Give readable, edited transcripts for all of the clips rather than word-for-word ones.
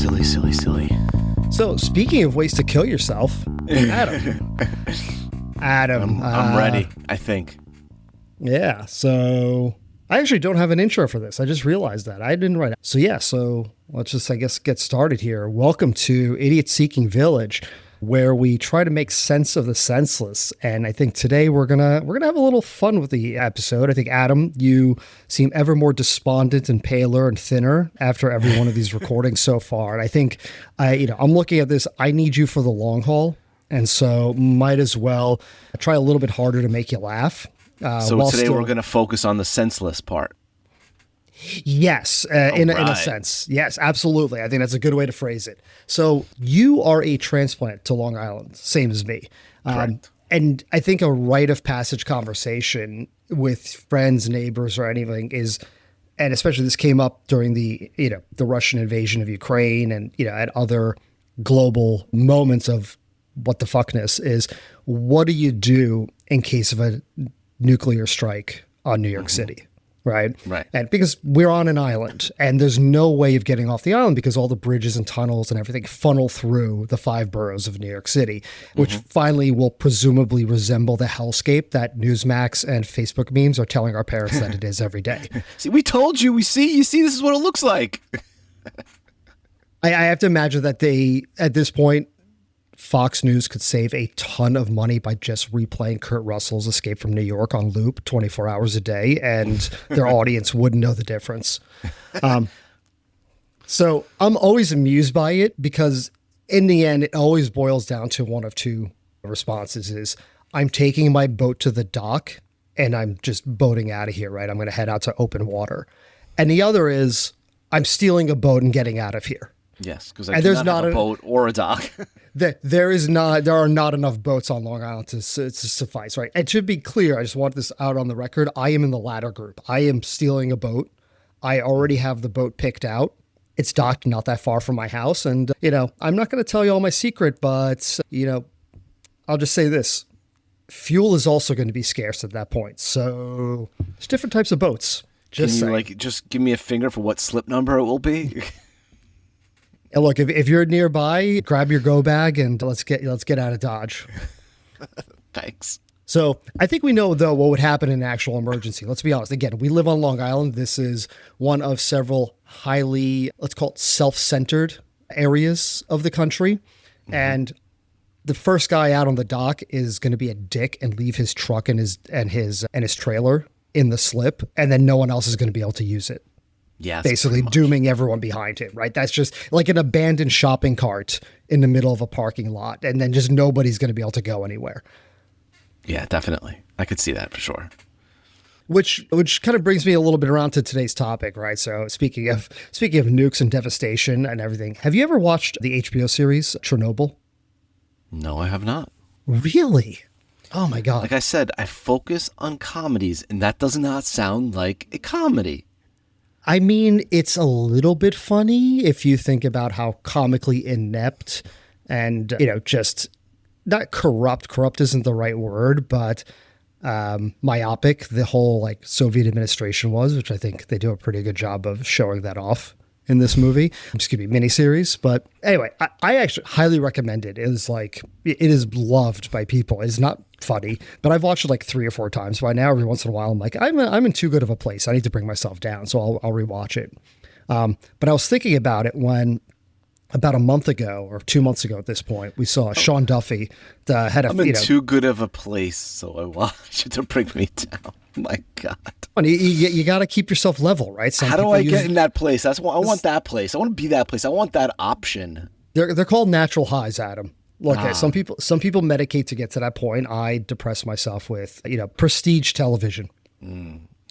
Silly, silly, silly. So, speaking of ways to kill yourself, Adam. I'm ready, I think. Yeah, so I actually don't have an intro for this. I just realized that. I didn't write it. So let's just, I guess, get started here. Welcome to Idiot Seeking Village, where we try to make sense of the senseless. And I think today we're gonna have a little fun with the episode. I think, Adam, you seem ever more despondent and paler and thinner after every one of these recordings so far. And I think I'm looking at this. I need you for the long haul, and so might as well try a little bit harder to make you laugh. So today we're going to focus on the senseless part. Yes, in a sense. Yes, absolutely. I think that's a good way to phrase it. So you are a transplant to Long Island, same as me. Correct. And I think a rite of passage conversation with friends, neighbors, or anything is, and especially this came up during the Russian invasion of Ukraine and, at other global moments of what the fuckness is, what do you do in case of a nuclear strike on New York City, right? Right. And because we're on an island and there's no way of getting off the island because all the bridges and tunnels and everything funnel through the 5 boroughs of New York City, which finally will presumably resemble the hellscape that Newsmax and Facebook memes are telling our parents that it is every day. See, we told you. You see, this is what it looks like. I have to imagine that at this point, Fox News could save a ton of money by just replaying Kurt Russell's Escape from New York on loop 24 hours a day, and their audience wouldn't know the difference. So I'm always amused by it because in the end, it always boils down to one of two responses is I'm taking my boat to the dock and I'm just boating out of here, right? I'm going to head out to open water. And the other is I'm stealing a boat and getting out of here. Yes, because I do not have a boat or a dock. There are not enough boats on Long Island to suffice, right? It should be clear. I just want this out on the record. I am in the latter group. I am stealing a boat. I already have the boat picked out. It's docked not that far from my house. And, I'm not going to tell you all my secret, but, I'll just say this. Fuel is also going to be scarce at that point. So there's different types of boats. Can you just give me a finger for what slip number it will be? And look, if you're nearby, grab your go bag and let's get out of Dodge. Thanks. So I think we know, though, what would happen in an actual emergency. Let's be honest. Again, we live on Long Island. This is one of several highly, let's call it self-centered areas of the country. And the first guy out on the dock is going to be a dick and leave his truck and his trailer in the slip. And then no one else is going to be able to use it. Yes, basically dooming everyone behind him, right? That's just like an abandoned shopping cart in the middle of a parking lot, and then just nobody's going to be able to go anywhere. Yeah, definitely. I could see that for sure. Which kind of brings me a little bit around to today's topic, right? So speaking of nukes and devastation and everything, have you ever watched the HBO series Chernobyl? No, I have not. Really? Oh my God. Like I said, I focus on comedies, and that does not sound like a comedy. I mean, it's a little bit funny if you think about how comically inept and, just not corrupt. Corrupt isn't the right word, but myopic the whole Soviet administration was, which I think they do a pretty good job of showing that off in this movie. Miniseries. But anyway, I actually highly recommend it. It is loved by people. It's not funny, but I've watched it 3 or 4 times by now. Every once in a while, I'm like, I'm in too good of a place. I need to bring myself down. So I'll rewatch it. But I was thinking about it when about a month ago or 2 months ago at this point, we saw Sean Duffy, the head of, I'm in too good of a place. So I watch it to bring me down. My God. You got to keep yourself level, right? How do I get in that place? I want that place. I want to be that place. I want that option. They're called natural highs, Adam. Look, some people medicate to get to that point. I depress myself with, prestige television.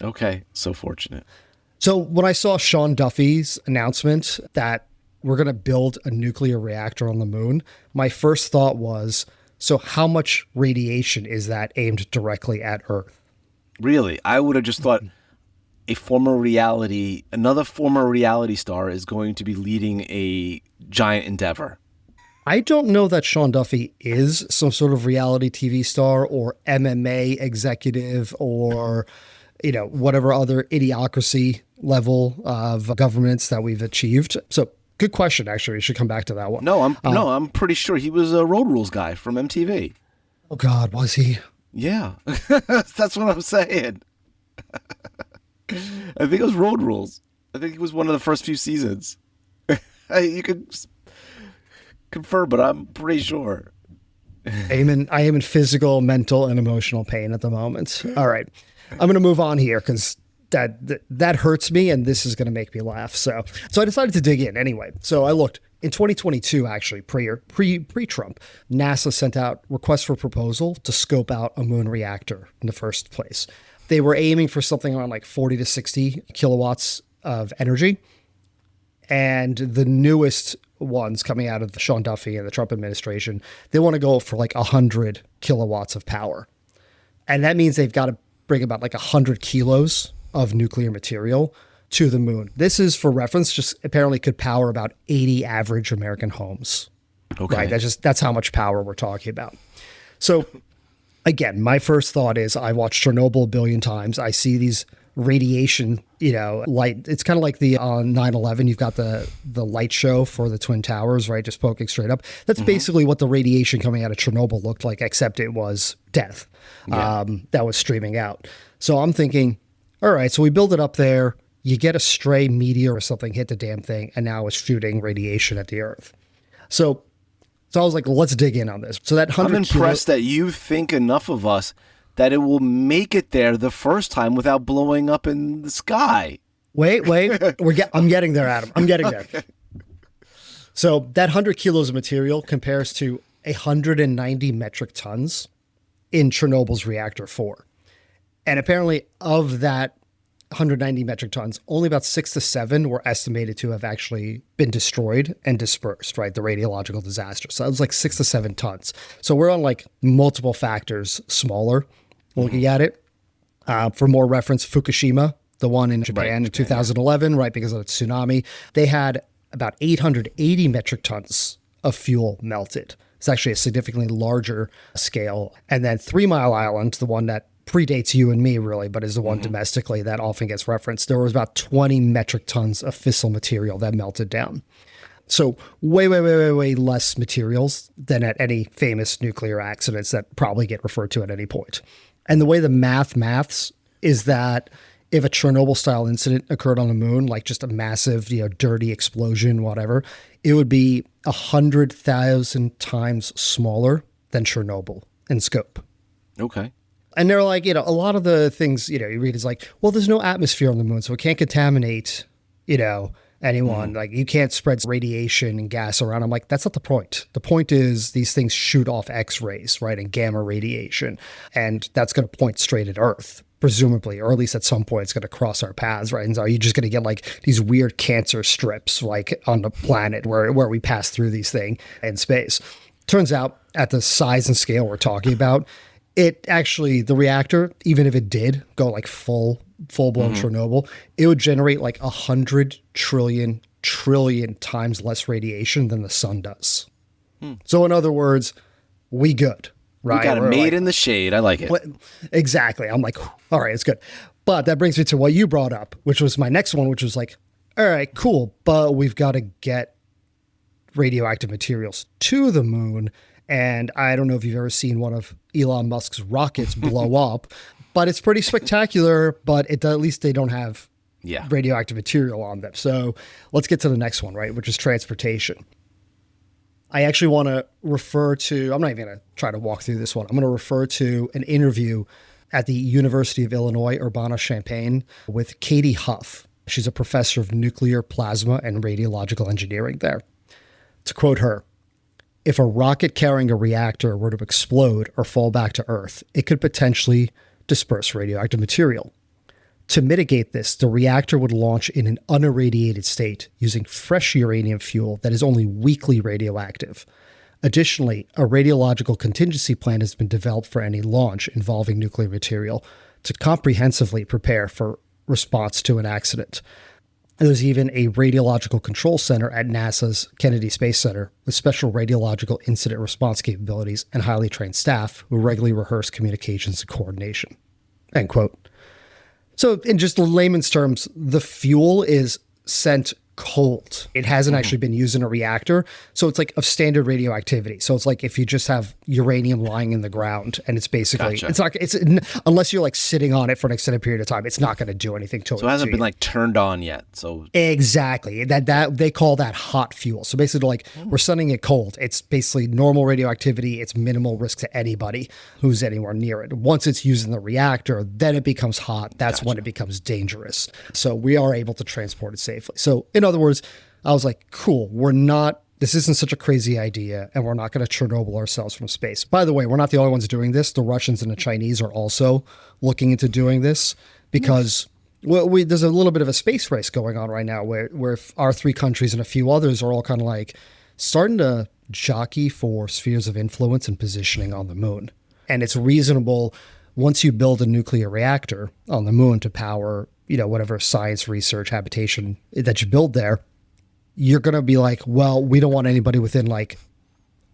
Okay. So fortunate. So when I saw Sean Duffy's announcement that we're going to build a nuclear reactor on the moon, my first thought was, so how much radiation is that aimed directly at Earth? Really? I would have just thought another former reality star is going to be leading a giant endeavor. I don't know that Sean Duffy is some sort of reality TV star or MMA executive or, whatever other idiocracy level of governments that we've achieved. So Good question, actually. We should come back to that one. I'm pretty sure he was a Road Rules guy from MTV. Oh, God, was he? Yeah, that's what I'm saying. I think it was Road Rules. I think it was one of the first few seasons. You could confirm, but I'm pretty sure. I am in physical, mental, and emotional pain at the moment. All right. I'm going to move on here because that hurts me, and this is going to make me laugh. So I decided to dig in anyway. So I looked in 2022, actually, pre-Trump, NASA sent out requests for proposal to scope out a moon reactor in the first place. They were aiming for something around like 40 to 60 kilowatts of energy. And the newest ones coming out of Sean Duffy and the Trump administration, they want to go for like 100 kilowatts of power. And that means they've got to bring about like 100 kilos of nuclear material to the moon. This is, for reference, just apparently could power about 80 average American homes. Okay. Right? That's how much power we're talking about. So again, my first thought is I watched Chernobyl a billion times. I see these radiation, light. It's kind of like the 9/11. You've got the light show for the Twin Towers, right? Just poking straight up. That's basically what the radiation coming out of Chernobyl looked like, except it was death that was streaming out. So I'm thinking, all right, so we build it up there. You get a stray meteor or something, hit the damn thing, and now it's shooting radiation at the Earth. So I was like, let's dig in on this. So that 100 I'm impressed that you think enough of us that it will make it there the first time without blowing up in the sky. Wait. I'm getting there, Adam. I'm getting there. So that 100 kilos of material compares to 190 metric tons in Chernobyl's reactor 4. And apparently of that 190 metric tons, only about 6 to 7 were estimated to have actually been destroyed and dispersed, right? The radiological disaster. So that was like 6 to 7 tons. So we're on like multiple factors smaller looking at it. For more reference, Fukushima, the one in Japan in 2011, right? Because of the tsunami, they had about 880 metric tons of fuel melted. It's actually a significantly larger scale. And then 3 Mile Island, the one that predates you and me really, but is the one domestically that often gets referenced. There was about 20 metric tons of fissile material that melted down. So way less materials than at any famous nuclear accidents that probably get referred to at any point. And the way the maths is that if a Chernobyl-style incident occurred on the moon, like just a massive, dirty explosion, whatever, it would be 100,000 times smaller than Chernobyl in scope. Okay. And they're like, a lot of the things, you read is like, well, there's no atmosphere on the moon, so it can't contaminate, anyone. Like, you can't spread radiation and gas around. I'm like, that's not the point. The point is these things shoot off X-rays, right, and gamma radiation. And that's going to point straight at Earth, presumably, or at least at some point it's going to cross our paths, right? And so are you just going to get like these weird cancer strips, like on the planet where we pass through these things in space? Turns out at the size and scale we're talking about, it actually, the reactor, even if it did go like full-blown Chernobyl, it would generate like 100 trillion times less radiation than the sun does. So in other words, we good, right? We got it made in the shade. I like it. Exactly. I'm like, all right, it's good. But that brings me to what you brought up, which was my next one, which was like, all right, cool, but we've got to get radioactive materials to the moon. And I don't know if you've ever seen one of Elon Musk's rockets blow up, but it's pretty spectacular, but at least they don't have radioactive material on them. So let's get to the next one, right, which is transportation. I actually want to refer to, I'm not even going to try to walk through this one. I'm going to refer to an interview at the University of Illinois, Urbana-Champaign with Katie Huff. She's a professor of nuclear, plasma, and radiological engineering there. To quote her, "If a rocket carrying a reactor were to explode or fall back to Earth, it could potentially disperse radioactive material. To mitigate this, the reactor would launch in an unirradiated state using fresh uranium fuel that is only weakly radioactive. Additionally, a radiological contingency plan has been developed for any launch involving nuclear material to comprehensively prepare for response to an accident. There's even a radiological control center at NASA's Kennedy Space Center with special radiological incident response capabilities and highly trained staff who regularly rehearse communications and coordination." End quote. So in just layman's terms, the fuel is sent cold. It hasn't actually been used in a reactor. So it's like of standard radioactivity. So it's like if you just have uranium lying in the ground and it's basically, Gotcha. it's not, unless you're like sitting on it for an extended period of time, it's not going to do anything to it. So it hasn't to been you. like turned on yet. So Exactly. That they call that hot fuel. So basically, like we're sending it cold. It's basically normal radioactivity. It's minimal risk to anybody who's anywhere near it. Once it's used in the reactor, then it becomes hot. That's when it becomes dangerous. So we are able to transport it safely. So in other words, I was like, cool. This isn't such a crazy idea, and we're not going to Chernobyl ourselves from space. By the way, we're not the only ones doing this. The Russians and the Chinese are also looking into doing this because. Well, there's a little bit of a space race going on right now where our three countries and a few others are all kind of like starting to jockey for spheres of influence and positioning on the moon. And it's reasonable once you build a nuclear reactor on the moon to power, whatever science, research, habitation that you build there, you're going to be like, well, we don't want anybody within like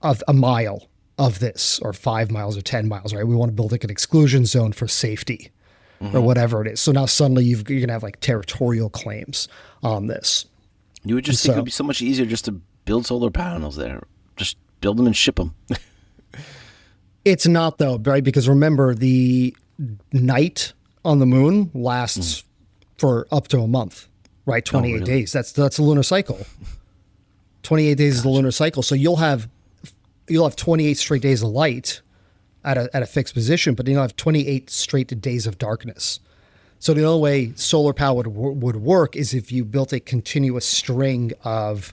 a mile of this or 5 miles or 10 miles, right? We want to build like an exclusion zone for safety. Or whatever it is. So now suddenly you're going to have like territorial claims on this. you would just think it would be so much easier just to build solar panels there. Just build them and ship them. It's not though, right? Because remember, the night on the moon lasts for up to a month, right? 28 days. That's the lunar cycle. 28 days is the lunar cycle. So you'll have 28 straight days of light at a fixed position, but you'll have 28 straight days of darkness. So the only way solar power would work is if you built a continuous string of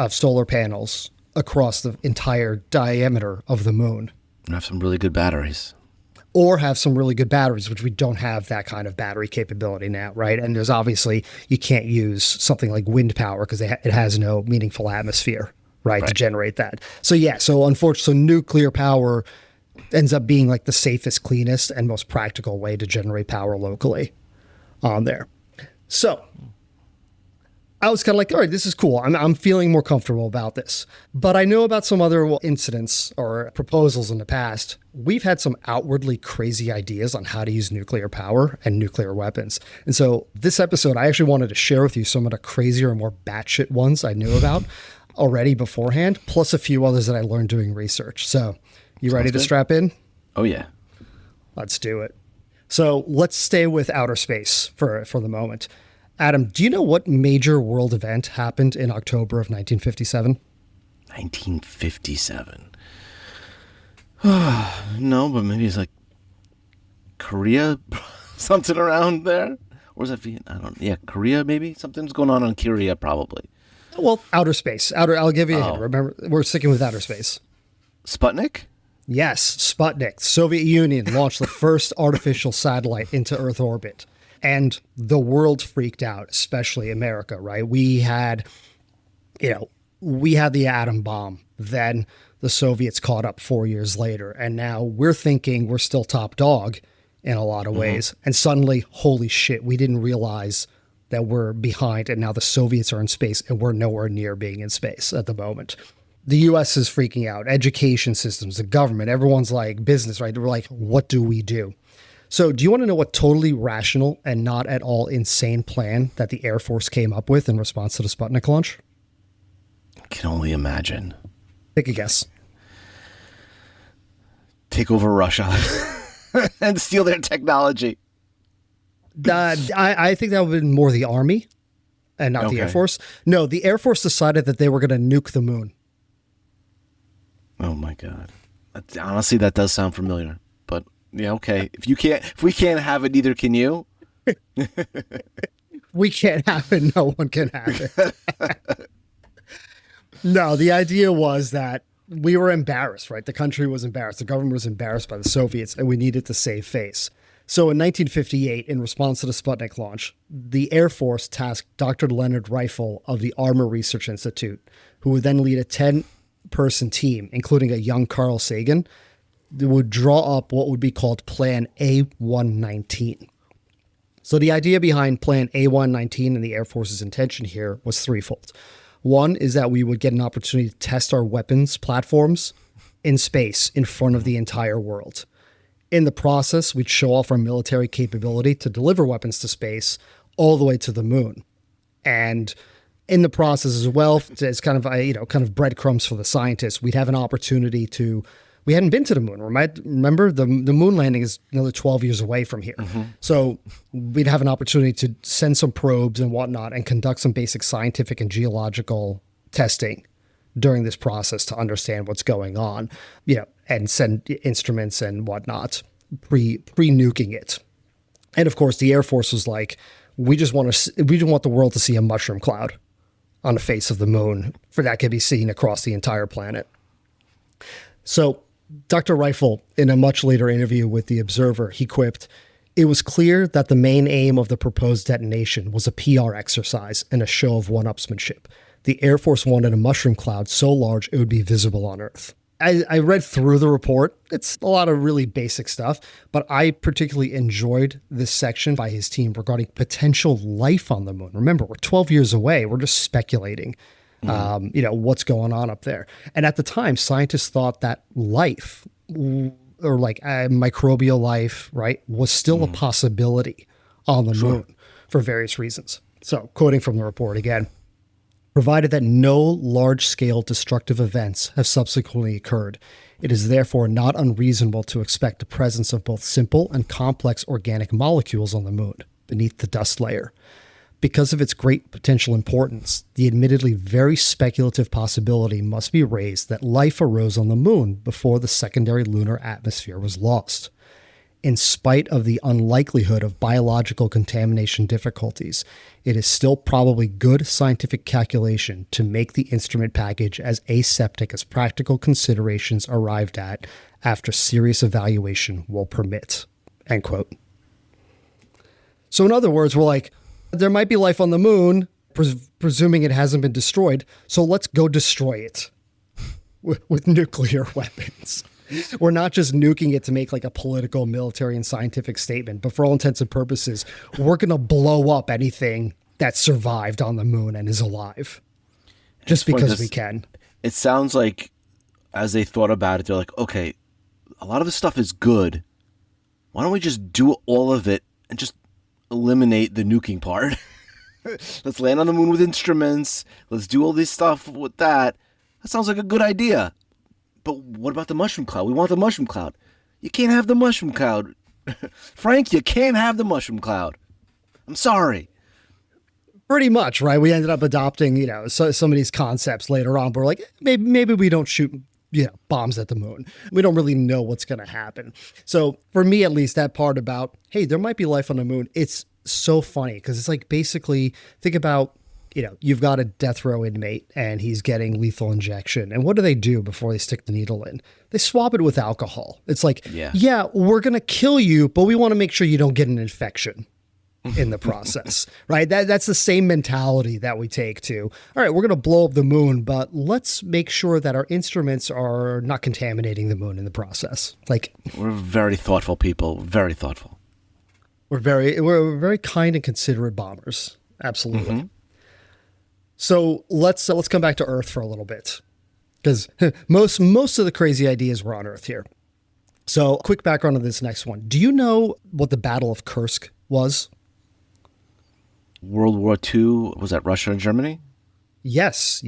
solar panels across the entire diameter of the moon. And have some really good batteries. Or have some really good batteries, which we don't have that kind of battery capability now, right? And there's obviously, you can't use something like wind power because it has no meaningful atmosphere, right, to generate that. So unfortunately, nuclear power ends up being like the safest, cleanest, and most practical way to generate power locally on there. So I was kind of like, all right, this is cool. I'm feeling more comfortable about this. But I know about some other incidents or proposals in the past. We've had some outwardly crazy ideas on how to use nuclear power and nuclear weapons. And so this episode, I actually wanted to share with you some of the crazier and more batshit ones I knew about already beforehand, plus a few others that I learned doing research. So you ready to strap in? Oh, yeah. Let's do it. So let's stay with outer space for the moment. Adam, do you know what major world event happened in October of 1957? 1957. No, but maybe it's like Korea, something around there. Or is that Vietnam? I don't know. Yeah, Korea maybe? Something's going on in Korea probably. Well, outer space. I'll give you a hint. Remember, we're sticking with outer space. Sputnik? Yes, Sputnik. The Soviet Union launched the first artificial satellite into Earth orbit. And the world freaked out, especially America, right? We had the atom bomb. Then the Soviets caught up 4 years later. And now we're thinking we're still top dog in a lot of ways. And suddenly, holy shit, we didn't realize that we're behind. And now the Soviets are in space and we're nowhere near being in space at the moment. The U.S. is freaking out. Education systems, the government, everyone's like business, right? We're like, what do we do? So do you want to know what totally rational and not at all insane plan that the Air Force came up with in response to the Sputnik launch? I can only imagine. Take a guess. Take over Russia and steal their technology. I think that would have been more the Army and not the Air Force. No, the Air Force decided that they were going to nuke the moon. Oh my God. Honestly, that does sound familiar. But yeah, okay. If we can't have it, neither can you. We can't have it. No one can have it. No, the idea was that we were embarrassed, right? The country was embarrassed. The government was embarrassed by the Soviets, and we needed to save face. So in 1958, in response to the Sputnik launch, the Air Force tasked Dr. Leonard Reifel of the Armor Research Institute, who would then lead a 10-person team, including a young Carl Sagan, that would draw up what would be called Plan A119. So the idea behind Plan A119 and the Air Force's intention here was threefold. One is that we would get an opportunity to test our weapons platforms in space in front of the entire world. In the process, we'd show off our military capability to deliver weapons to space all the way to the moon. And in the process as well, it's kind of kind of breadcrumbs for the scientists. We'd have an opportunity to. We hadn't been to the moon. Remember, the moon landing is another 12 years away from here. So we'd have an opportunity to send some probes and whatnot and conduct some basic scientific and geological testing during this process to understand what's going on, and send instruments and whatnot pre-nuking it. And of course, the Air Force was like, we just want the world to see a mushroom cloud on the face of the moon, for that can be seen across the entire planet. So Dr. Reifel, in a much later interview with The Observer, he quipped, "It was clear that the main aim of the proposed detonation was a PR exercise and a show of one-upsmanship. The Air Force wanted a mushroom cloud so large it would be visible on Earth." I read through the report. It's a lot of really basic stuff, but I particularly enjoyed this section by his team regarding potential life on the moon. Remember, we're 12 years away. We're just speculating. What's going on up there. And at the time, scientists thought that life, or like microbial life, right, was still a possibility on the moon for various reasons. So, quoting from the report again, provided that no large-scale destructive events have subsequently occurred, it is therefore not unreasonable to expect the presence of both simple and complex organic molecules on the moon beneath the dust layer. Because of its great potential importance, the admittedly very speculative possibility must be raised that life arose on the moon before the secondary lunar atmosphere was lost. In spite of the unlikelihood of biological contamination difficulties, it is still probably good scientific calculation to make the instrument package as aseptic as practical considerations arrived at after serious evaluation will permit. End quote. So in other words, we're like, there might be life on the moon, presuming it hasn't been destroyed, so let's go destroy it with nuclear weapons. We're not just nuking it to make like a political, military, and scientific statement, but for all intents and purposes, we're going to blow up anything that survived on the moon and is alive, just because we can. It sounds like, as they thought about it, they're like, okay, a lot of this stuff is good. Why don't we just do all of it and just eliminate the nuking part? Let's land on the moon with instruments. Let's do all this stuff with that. That sounds like a good idea. But what about the mushroom cloud? We want the mushroom cloud. You can't have the mushroom cloud. Frank, you can't have the mushroom cloud. I'm sorry. Pretty much, right? We ended up adopting, some of these concepts later on, but we're like, maybe we don't shoot bombs at the moon. We don't really know what's going to happen. So for me, at least, that part about, hey, there might be life on the moon, it's so funny because it's like, basically, think about, you've got a death row inmate and he's getting lethal injection. And what do they do before they stick the needle in? They swab it with alcohol. It's like, yeah, we're going to kill you, but we want to make sure you don't get an infection in the process, right? That's the same mentality that we take to, all right, we're going to blow up the moon, but let's make sure that our instruments are not contaminating the moon in the process. Like, we're very thoughtful people, very thoughtful. We're very kind and considerate bombers. Absolutely. Mm-hmm. So let's come back to Earth for a little bit, because most of the crazy ideas were on Earth here. So quick background on this next one. Do you know what the Battle of Kursk was? World War II, was that Russia and Germany? Yes.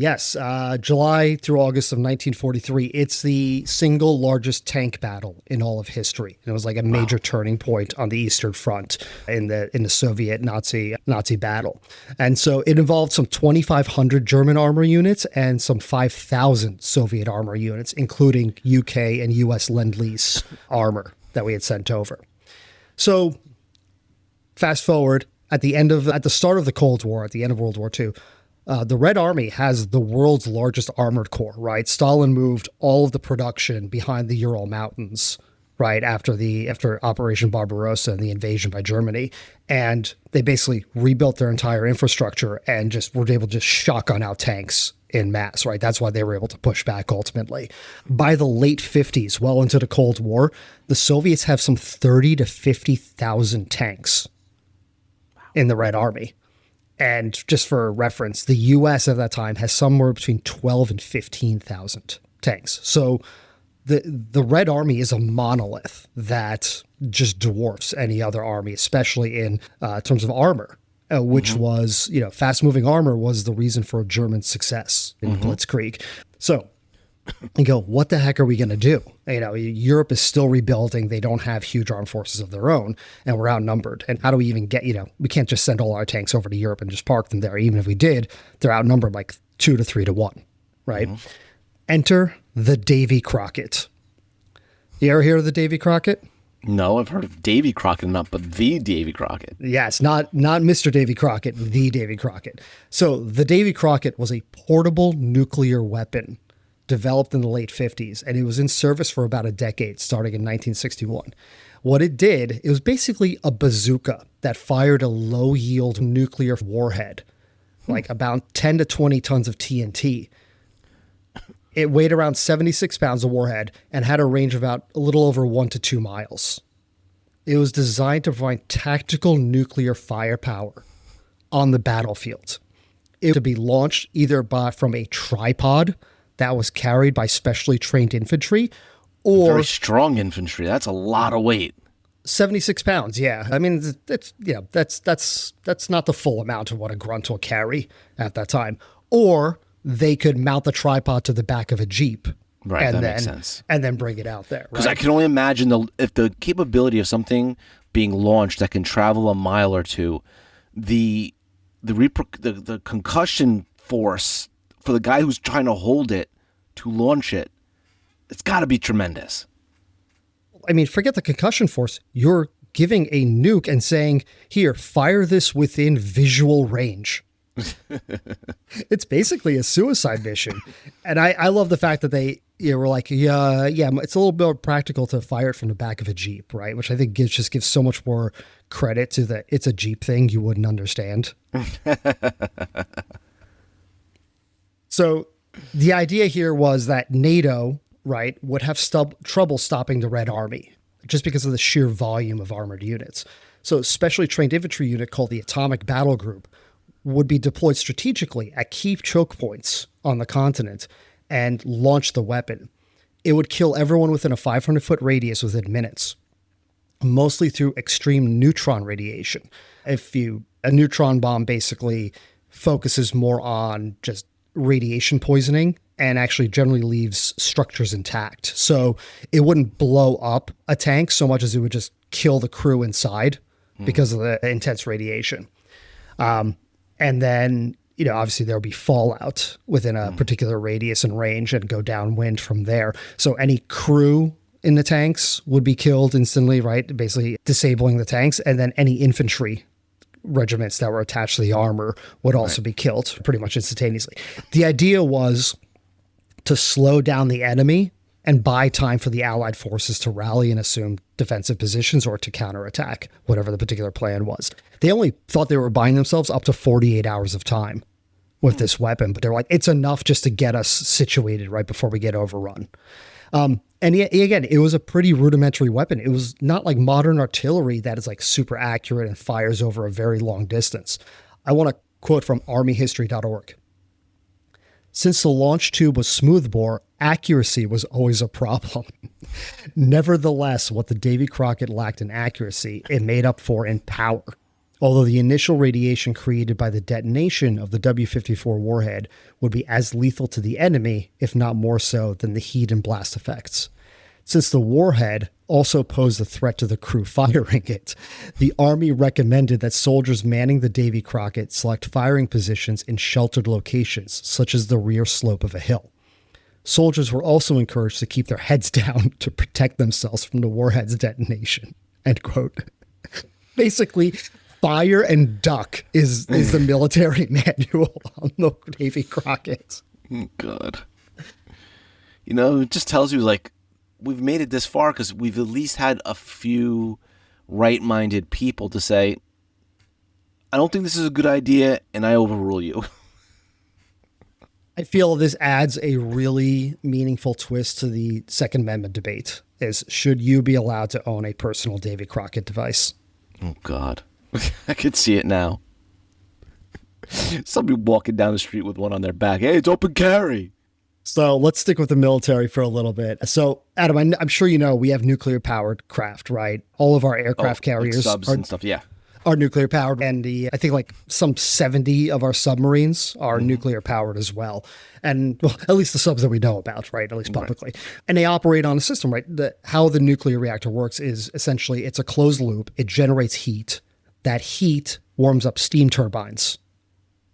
July through August of 1943. It's the single largest tank battle in all of history. And it was like a major turning point on the Eastern Front in the Soviet Nazi battle. And so it involved some 2,500 German armor units and some 5,000 Soviet armor units, including UK and US Lend-Lease armor that we had sent over. So fast forward at the start of the Cold War, at the end of World War II, the Red Army has the world's largest armored corps, right? Stalin moved all of the production behind the Ural Mountains, right, after Operation Barbarossa and the invasion by Germany. And they basically rebuilt their entire infrastructure and just were able to just shotgun out tanks in mass, right? That's why they were able to push back ultimately. By the late 50s, well into the Cold War, the Soviets have some 30 to 50,000 tanks in the Red Army. And just for reference, the U.S. at that time has somewhere between 12 and 15,000 tanks. So the Red Army is a monolith that just dwarfs any other army, especially in terms of armor which was, fast moving armor was the reason for German success in Blitzkrieg. So you go, what the heck are we going to do? Europe is still rebuilding. They don't have huge armed forces of their own, and we're outnumbered. And how do we even get, we can't just send all our tanks over to Europe and just park them there. Even if we did, they're outnumbered like 2 to 3 to 1, right? Enter the Davy Crockett. You ever hear of the Davy Crockett? No, I've heard of Davy Crockett, but the Davy Crockett. Yes, not Mr. Davy Crockett, the Davy Crockett. So the Davy Crockett was a portable nuclear weapon developed in the late 50s, and it was in service for about a decade, starting in 1961. What it did, it was basically a bazooka that fired a low-yield nuclear warhead, like about 10 to 20 tons of TNT. It weighed around 76 pounds of warhead and had a range of about a little over 1 to 2 miles. It was designed to provide tactical nuclear firepower on the battlefield. It would be launched either from a tripod that was carried by specially trained infantry, or very strong infantry. That's a lot of weight. 76 pounds. Yeah. I mean, that's not the full amount of what a grunt will carry at that time. Or they could mount the tripod to the back of a Jeep. Right. And makes sense. And then bring it out there. Because I can only imagine if the capability of something being launched that can travel a mile or two, the concussion force for the guy who's trying to hold it to launch it, it's got to be tremendous. I mean, forget the concussion force. You're giving a nuke and saying, here, fire this within visual range. It's basically a suicide mission. And I love the fact that they were like, yeah, it's a little bit more practical to fire it from the back of a Jeep, right? Which I think just gives so much more credit to it's a Jeep thing you wouldn't understand. So the idea here was that NATO, right, would have trouble stopping the Red Army just because of the sheer volume of armored units. So a specially trained infantry unit called the Atomic Battle Group would be deployed strategically at key choke points on the continent and launch the weapon. It would kill everyone within a 500-foot radius within minutes, mostly through extreme neutron radiation. A neutron bomb basically focuses more on just radiation poisoning and actually generally leaves structures intact. So it wouldn't blow up a tank so much as it would just kill the crew inside because of the intense radiation. And then, obviously there would be fallout within a particular radius and range and go downwind from there. So any crew in the tanks would be killed instantly, right? Basically disabling the tanks. And then any infantry regiments that were attached to the armor would also be killed pretty much instantaneously. The idea was to slow down the enemy and buy time for the Allied forces to rally and assume defensive positions or to counterattack, whatever the particular plan was. They only thought they were buying themselves up to 48 hours of time with this weapon, but they're like, it's enough just to get us situated right before we get overrun. And yet, again, it was a pretty rudimentary weapon. It was not like modern artillery that is like super accurate and fires over a very long distance. I want to quote from armyhistory.org. Since the launch tube was smoothbore, accuracy was always a problem. Nevertheless, what the Davy Crockett lacked in accuracy, it made up for in power. Although the initial radiation created by the detonation of the W-54 warhead would be as lethal to the enemy, if not more so, than the heat and blast effects. Since the warhead also posed a threat to the crew firing it, the Army recommended that soldiers manning the Davy Crockett select firing positions in sheltered locations, such as the rear slope of a hill. Soldiers were also encouraged to keep their heads down to protect themselves from the warhead's detonation. End quote. Basically, fire and duck is the military manual on the Davy Crockett. God. It just tells you, like, we've made it this far because we've at least had a few right-minded people to say, I don't think this is a good idea, and I overrule you. I feel this adds a really meaningful twist to the Second Amendment debate, is should you be allowed to own a personal Davy Crockett device? Oh, God. I could see it now. Somebody walking down the street with one on their back. Hey, it's open carry. So let's stick with the military for a little bit. So, Adam, I'm sure you know we have nuclear-powered craft, right? All of our aircraft carriers like subs and stuff, yeah. are nuclear powered, and I think like some 70 of our submarines are nuclear powered as well. And well, at least the subs that we know about, right? At least publicly. Right. And they operate on a system, right? How the nuclear reactor works is essentially it's a closed loop. It generates heat. That heat warms up steam turbines.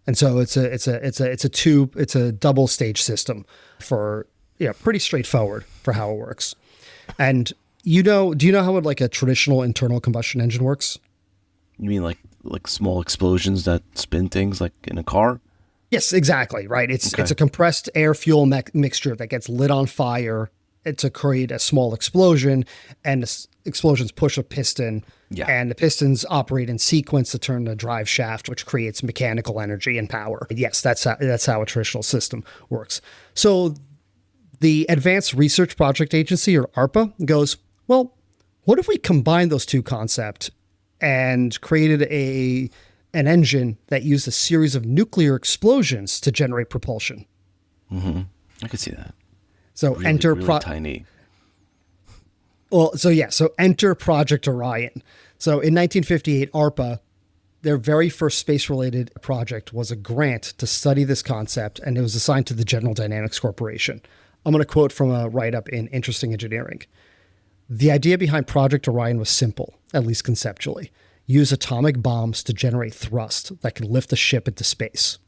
And so it's a double stage system for, pretty straightforward for how it works. And do you know how like a traditional internal combustion engine works? You mean like small explosions that spin things like in a car? Yes, exactly. Right. It's a compressed air fuel mixture that gets lit on fire to create a small explosion, and the explosions push a piston, and the pistons operate in sequence to turn the drive shaft, which creates mechanical energy and power. Yes, that's how a traditional system works. So the Advanced Research Project Agency, or ARPA, goes, well, what if we combine those two concepts and created an engine that used a series of nuclear explosions to generate propulsion? Mm-hmm. I could see that. So really tiny. Well, so enter Project Orion. So in 1958, ARPA, their very first space-related project was a grant to study this concept, and it was assigned to the General Dynamics Corporation. I'm going to quote from a write-up in Interesting Engineering. The idea behind Project Orion was simple, at least conceptually. Use atomic bombs to generate thrust that could lift the ship into space.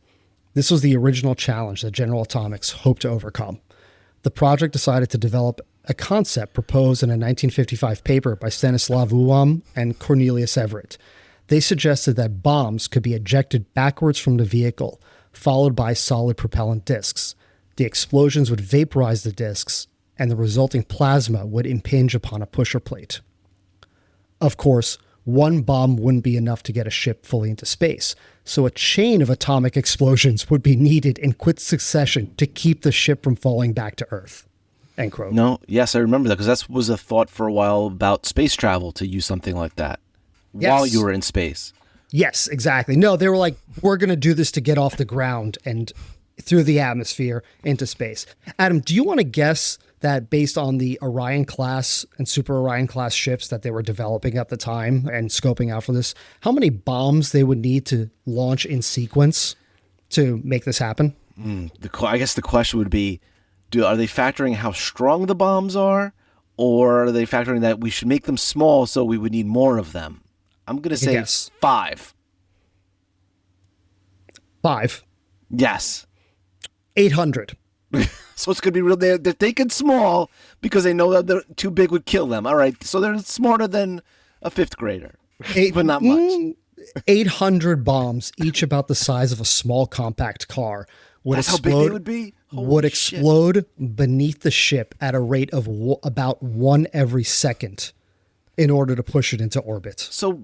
This was the original challenge that General Atomics hoped to overcome. The project decided to develop a concept proposed in a 1955 paper by Stanislav Ulam and Cornelius Everett. They suggested that bombs could be ejected backwards from the vehicle, followed by solid propellant disks. The explosions would vaporize the disks, and the resulting plasma would impinge upon a pusher plate. Of course, one bomb wouldn't be enough to get a ship fully into space, so a chain of atomic explosions would be needed in quick succession to keep the ship from falling back to Earth. End quote. No, yes, I remember that, because that was a thought for a while about space travel, to use something like that while you were in space. Yes, exactly. No, they were like, we're going to do this to get off the ground and through the atmosphere into space. Adam, do you want to guess that based on the Orion class and Super Orion class ships that they were developing at the time and scoping out for this, how many bombs they would need to launch in sequence to make this happen? I guess the question would be, are they factoring how strong the bombs are, or are they factoring that we should make them small so we would need more of them? I'm going to say yes. 5. 5? Yes. 800. So it's going to be real. They're thinking small because they know that they're too big would kill them. All right. So they're smarter than a 5th grader, but not much. 800 bombs, each about the size of a small compact car, That's how big they would be? Would explode beneath the ship at a rate of about 1 every second in order to push it into orbit. So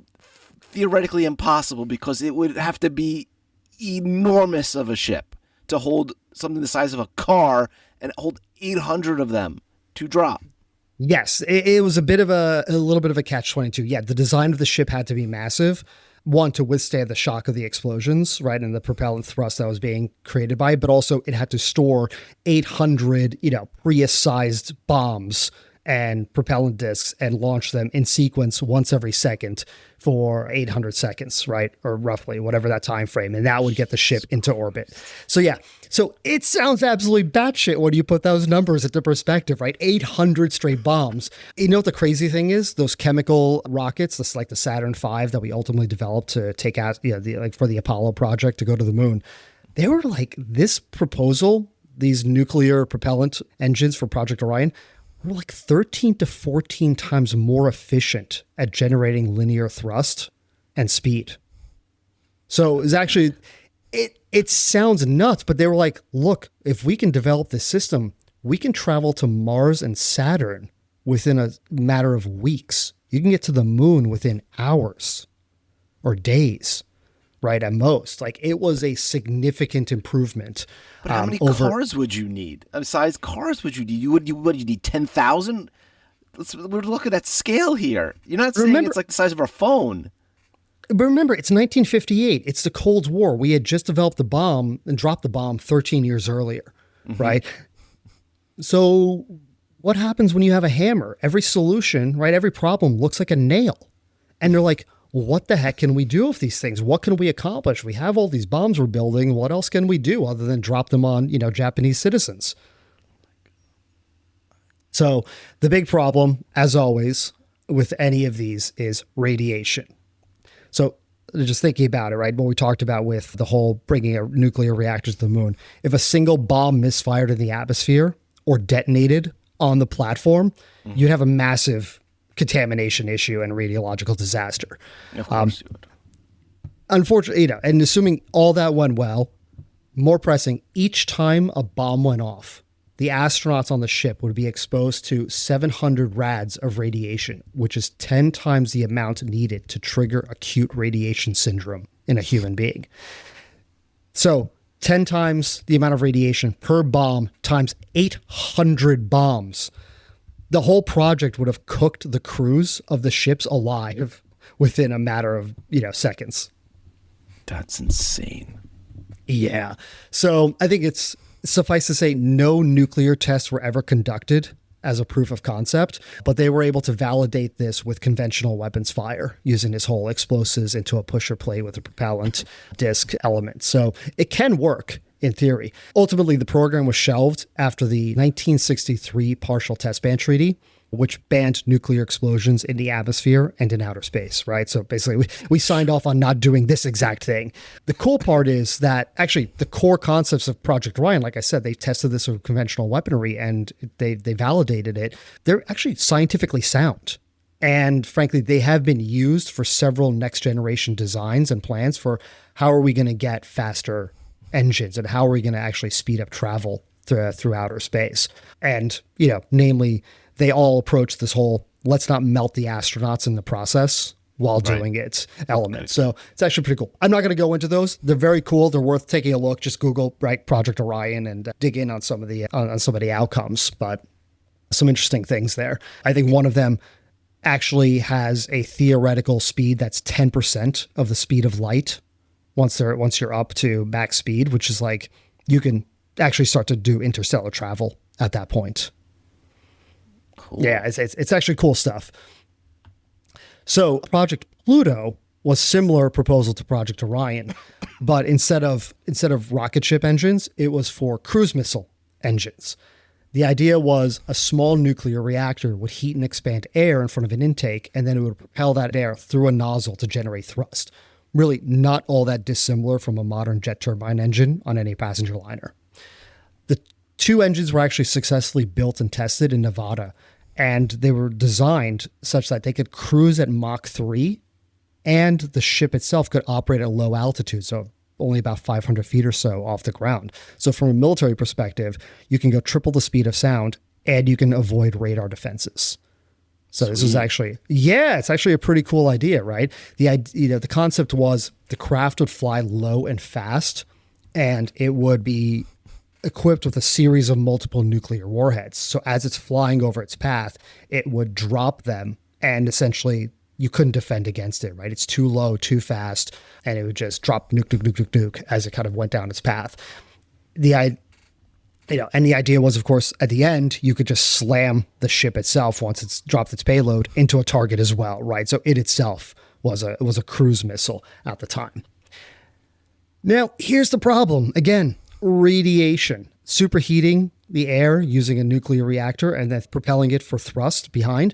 theoretically impossible, because it would have to be enormous of a ship to hold something the size of a car and hold 800 of them to drop. Yes, it was a little bit of a catch-22. Yeah, the design of the ship had to be massive. One, to withstand the shock of the explosions, right, and the propellant thrust that was being created by it, but also it had to store 800, Prius-sized bombs and propellant disks and launch them in sequence once every second for 800 seconds, right? Or roughly whatever that time frame. And that would get the ship into orbit. So yeah, so it sounds absolutely batshit when you put those numbers into perspective, right? 800 straight bombs. You know what the crazy thing is? Those chemical rockets, this like the Saturn V that we ultimately developed to take out, for the Apollo project to go to the moon. They were like, this proposal, these nuclear propellant engines for Project Orion, were like 13 to 14 times more efficient at generating linear thrust and speed. So it's actually, it sounds nuts, but they were like, look, if we can develop this system, we can travel to Mars and Saturn within a matter of weeks. You can get to the moon within hours or days, right? At most. Like, it was a significant improvement. But how many cars would you need? Size cars would you need? You need 10,000? We're looking at scale here. You're not saying it's like the size of our phone. But remember, it's 1958. It's the Cold War. We had just developed the bomb and dropped the bomb 13 years earlier, right? So what happens when you have a hammer? Every solution, right? Every problem looks like a nail. And they're like, what the heck can we do with these things? What can we accomplish? We have all these bombs we're building. What else can we do other than drop them on, Japanese citizens? So the big problem, as always, with any of these is radiation. So just thinking about it, right? What we talked about with the whole bringing a nuclear reactor to the moon. If a single bomb misfired in the atmosphere or detonated on the platform, you'd have a massive contamination issue and radiological disaster. Of course you would. Unfortunately, and assuming all that went well, more pressing, each time a bomb went off, the astronauts on the ship would be exposed to 700 rads of radiation, which is 10 times the amount needed to trigger acute radiation syndrome in a human being. So 10 times the amount of radiation per bomb times 800 bombs. The whole project would have cooked the crews of the ships alive within a matter of, seconds. That's insane. Yeah. So I think it's suffice to say, no nuclear tests were ever conducted as a proof of concept, but they were able to validate this with conventional weapons fire using this whole explosives into a pusher plate with a propellant disc element. So it can work in theory. Ultimately, the program was shelved after the 1963 Partial Test Ban Treaty, which banned nuclear explosions in the atmosphere and in outer space, right? So basically, we signed off on not doing this exact thing. The cool part is that actually the core concepts of Project Orion, like I said, they tested this with conventional weaponry and they validated it. They're actually scientifically sound. And frankly, they have been used for several next generation designs and plans for how are we going to get faster engines and how are we going to actually speed up travel through outer space. And, namely, they all approach this whole let's not melt the astronauts in the process while doing it element. Right. So it's actually pretty cool. I'm not going to go into those. They're very cool. They're worth taking a look. Just Google Project Orion and dig in on some of the outcomes, but some interesting things there. I think one of them actually has a theoretical speed that's 10% of the speed of light once you're up to max speed, which is like you can actually start to do interstellar travel at that point. Cool. Yeah, it's actually cool stuff. So Project Pluto was similar proposal to Project Orion, but instead of rocket ship engines, it was for cruise missile engines. The idea was a small nuclear reactor would heat and expand air in front of an intake, and then it would propel that air through a nozzle to generate thrust. Really not all that dissimilar from a modern jet turbine engine on any passenger liner. The two engines were actually successfully built and tested in Nevada, and they were designed such that they could cruise at Mach 3, and the ship itself could operate at low altitude, so only about 500 feet or so off the ground. So from a military perspective, you can go triple the speed of sound, and you can avoid radar defenses. So this is actually, it's actually a pretty cool idea, right? The concept was the craft would fly low and fast, and it would be equipped with a series of multiple nuclear warheads. So as it's flying over its path, it would drop them, and essentially you couldn't defend against it, right? It's too low, too fast, and it would just drop nuke as it kind of went down its path. And the idea was, of course, at the end, you could just slam the ship itself once it's dropped its payload into a target as well, right? So it itself was a cruise missile at the time. Now, here's the problem. Again, radiation. Superheating the air using a nuclear reactor and then propelling it for thrust behind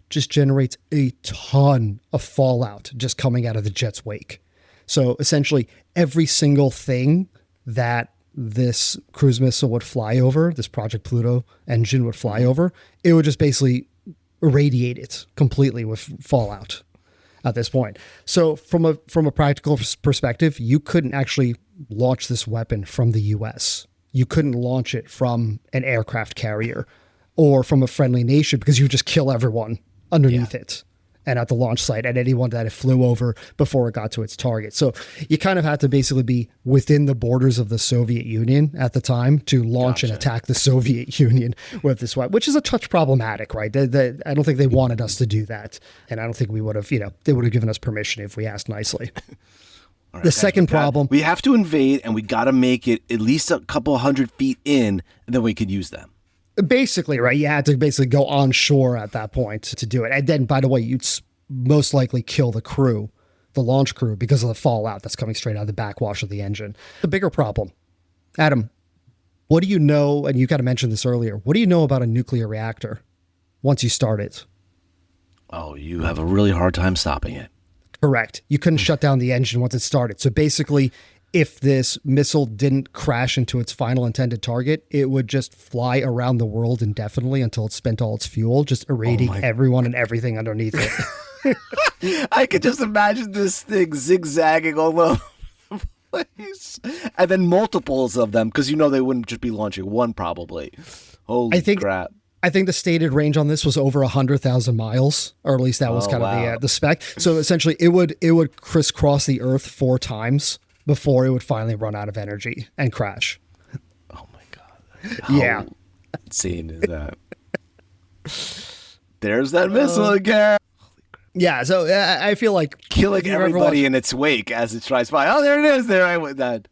just generates a ton of fallout just coming out of the jet's wake. So essentially, every single thing that this cruise missile would fly over, this Project Pluto engine would fly over, it would just basically irradiate it completely with fallout at this point. So from a practical perspective, you couldn't actually launch this weapon from the US. You couldn't launch it from an aircraft carrier or from a friendly nation because you would just kill everyone underneath it and at the launch site and anyone that it flew over before it got to its target. So you kind of had to basically be within the borders of the Soviet Union at the time to launch and attack the Soviet Union with this weapon, which is a touch problematic, right? I don't think they wanted us to do that. And I don't think we would have, they would have given us permission if we asked nicely. Right, the second problem. We have to invade and we got to make it at least a couple 100 feet in, and then we could use them. Basically, right? You had to basically go on shore at that point to do it. And then, by the way, you'd most likely kill the crew the launch crew because of the fallout that's coming straight out of the backwash of the engine. The bigger problem, Adam, what do you know, and you kind of mentioned this earlier, what do you know about a nuclear reactor once you start it? Oh, you have a really hard time stopping it. Correct. You couldn't shut down the engine once it started. So basically, if this missile didn't crash into its final intended target, it would just fly around the world indefinitely until it spent all its fuel, just irradiating everyone and everything underneath it. I could just imagine this thing zigzagging all over the place. And then multiples of them, because they wouldn't just be launching one probably. Holy crap. I think the stated range on this was over 100,000 miles, or at least that was kind of the spec. So essentially, it would crisscross the Earth 4 times before it would finally run out of energy and crash. Oh my God. How insane is that? There's that missile again. Yeah, so I feel like killing everybody in its wake as it tries by. Oh, there it is. There I went that.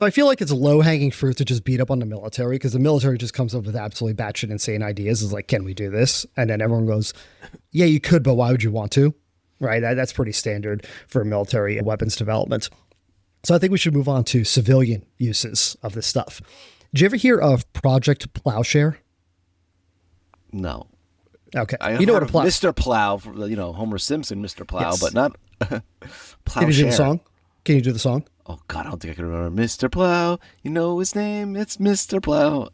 I feel like it's low-hanging fruit to just beat up on the military, because the military just comes up with absolutely batshit insane ideas. It's like, can we do this? And then everyone goes, yeah, you could, but why would you want to? Right? That's pretty standard for military weapons development. So I think we should move on to civilian uses of this stuff. Did you ever hear of Project Plowshare? No. Okay. You know what a plow? Mr. Plow, Homer Simpson, Mr. Plow, yes. But not Plowshare. Can you do the song? Can you do the song? Oh, God, I don't think I can remember. Mr. Plow, you know his name, it's Mr. Plow.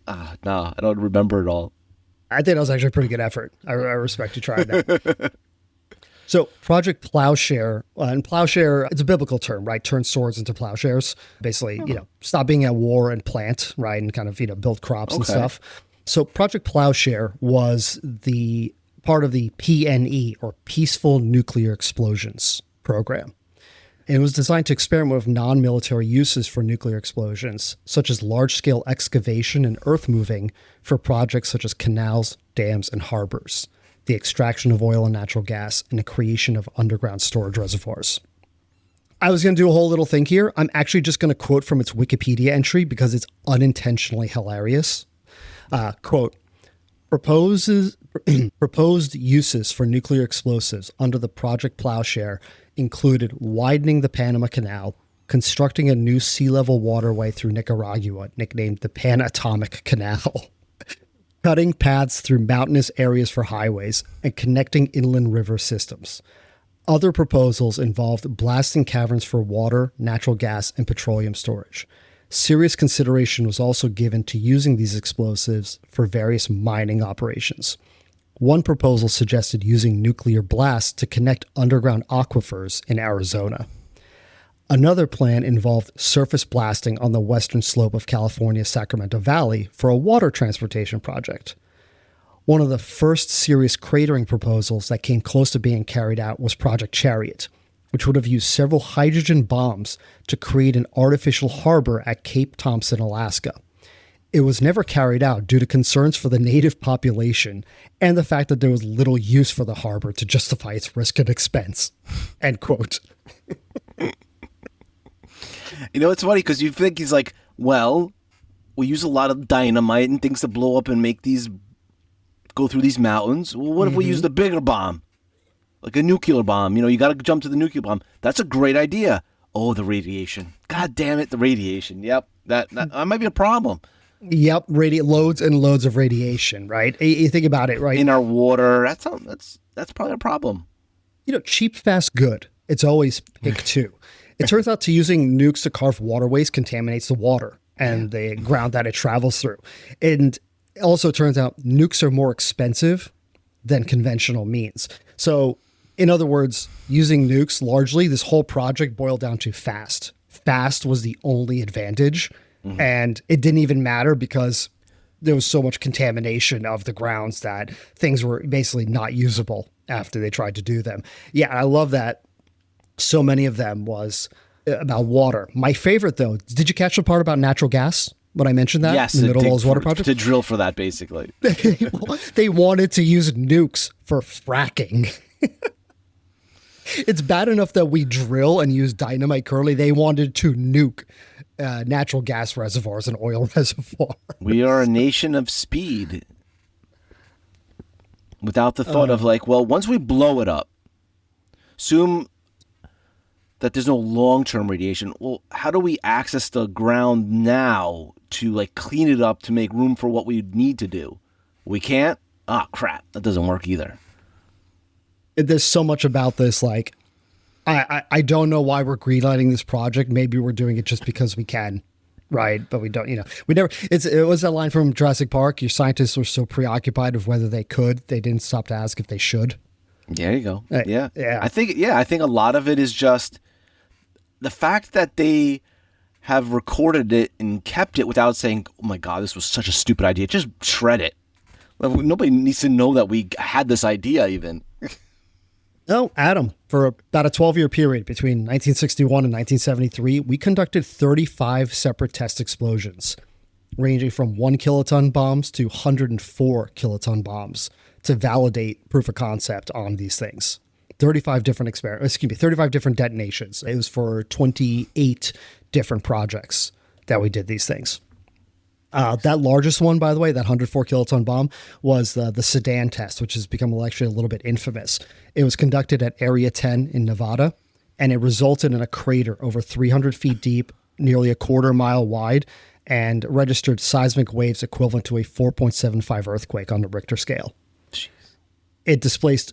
No, I don't remember it all. I think that was actually a pretty good effort. I respect you trying that. So Project Plowshare, and Plowshare, it's a biblical term, right? Turn swords into plowshares. Basically, stop being at war and plant, right? And kind of, build crops and stuff. So Project Plowshare was the part of the PNE, or Peaceful Nuclear Explosions program. It was designed to experiment with non-military uses for nuclear explosions, such as large-scale excavation and earth moving for projects such as canals, dams, and harbors, the extraction of oil and natural gas, and the creation of underground storage reservoirs. I was going to do a whole little thing here. I'm actually just going to quote from its Wikipedia entry because it's unintentionally hilarious. Quote, proposed uses for nuclear explosives under the Project Plowshare included widening the Panama Canal, constructing a new sea level waterway through Nicaragua, nicknamed the Pan-Atomic Canal, cutting paths through mountainous areas for highways, and connecting inland river systems. Other proposals involved blasting caverns for water, natural gas, and petroleum storage. Serious consideration was also given to using these explosives for various mining operations. One proposal suggested using nuclear blasts to connect underground aquifers in Arizona. Another plan involved surface blasting on the western slope of California's Sacramento Valley for a water transportation project. One of the first serious cratering proposals that came close to being carried out was Project Chariot, which would have used several hydrogen bombs to create an artificial harbor at Cape Thompson, Alaska. It was never carried out due to concerns for the native population and the fact that there was little use for the harbor to justify its risk and expense. End quote. It's funny because you think he's like, well, we use a lot of dynamite and things to blow up and make these go through these mountains. Well, what if we used a bigger bomb? Like a nuclear bomb. You got to jump to the nuclear bomb. That's a great idea. Oh, the radiation. God damn it, the radiation. Yep, that might be a problem. Yep, loads and loads of radiation, right? You think about it, right? In our water, that's probably a problem. Cheap, fast, good. It's always pick two. It turns out using nukes to carve waterways contaminates the water and the ground that it travels through. And it also turns out nukes are more expensive than conventional means. So, in other words, using nukes, largely, this whole project boiled down to fast. Fast was the only advantage. Mm-hmm. And it didn't even matter because there was so much contamination of the grounds that things were basically not usable after they tried to do them. Yeah, I love that so many of them was about water. My favorite, though, did you catch the part about natural gas when I mentioned that? Yes, in the middle of all those water projects? To drill for that, basically. They wanted to use nukes for fracking. It's bad enough that we drill and use dynamite currently. They wanted to nuke natural gas reservoirs and oil reservoirs. We are a nation of speed. Without the thought of once we blow it up, assume that there's no long-term radiation. Well, how do we access the ground now to like clean it up to make room for what we need to do? We can't? Ah, crap. That doesn't work either. There's so much about this. Like, I don't know why we're greenlighting this project. Maybe we're doing it just because we can, right? But we don't, we never. It was that line from Jurassic Park. Your scientists were so preoccupied with whether they could, they didn't stop to ask if they should. There you go. Yeah. Yeah. I think a lot of it is just the fact that they have recorded it and kept it without saying, "Oh my God, this was such a stupid idea." Just shred it. Nobody needs to know that we had this idea even. No, Adam, for about a 12-year period between 1961 and 1973, we conducted 35 separate test explosions, ranging from 1 kiloton bombs to 104 kiloton bombs to validate proof of concept on these things. 35 different 35 different detonations. It was for 28 different projects that we did these things. That largest one, by the way, that 104 kiloton bomb, was the Sedan test, which has become actually a little bit infamous. It was conducted at Area 10 in Nevada, and it resulted in a crater over 300 feet deep, nearly a quarter mile wide, and registered seismic waves equivalent to a 4.75 earthquake on the Richter scale. Jeez. It displaced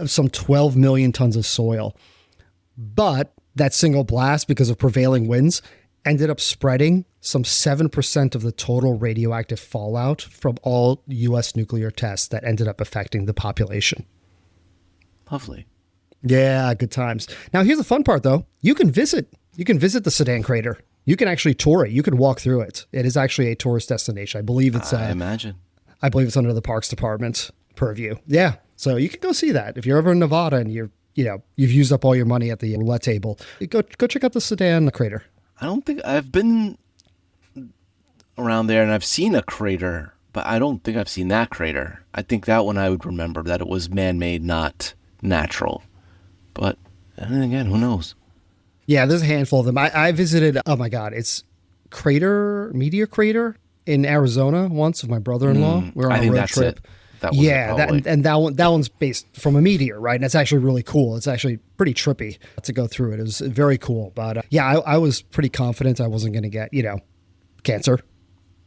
some 12 million tons of soil. But that single blast, because of prevailing winds, ended up spreading some 7% of the total radioactive fallout from all U.S. nuclear tests that ended up affecting the population. Lovely. Yeah, good times. Now, here's the fun part, though. You can visit the Sedan crater. You can actually tour it. You can walk through it. It is actually a tourist destination. I believe it's. I imagine. I believe it's under the Parks Department purview. Yeah, so you can go see that if you're ever in Nevada and you've used up all your money at the roulette table. Go check out the Sedan crater. I don't think I've been around there and I've seen a crater, but I don't think I've seen that crater. I think that one I would remember that it was man-made, not natural. But then again, who knows? Yeah, there's a handful of them. I visited, oh my God, it's Meteor Crater in Arizona once with my brother-in-law. We were on a road trip. That was that one's based from a meteor, right? And it's actually really cool. It's actually pretty trippy to go through it. It was very cool. But I was pretty confident I wasn't going to get, cancer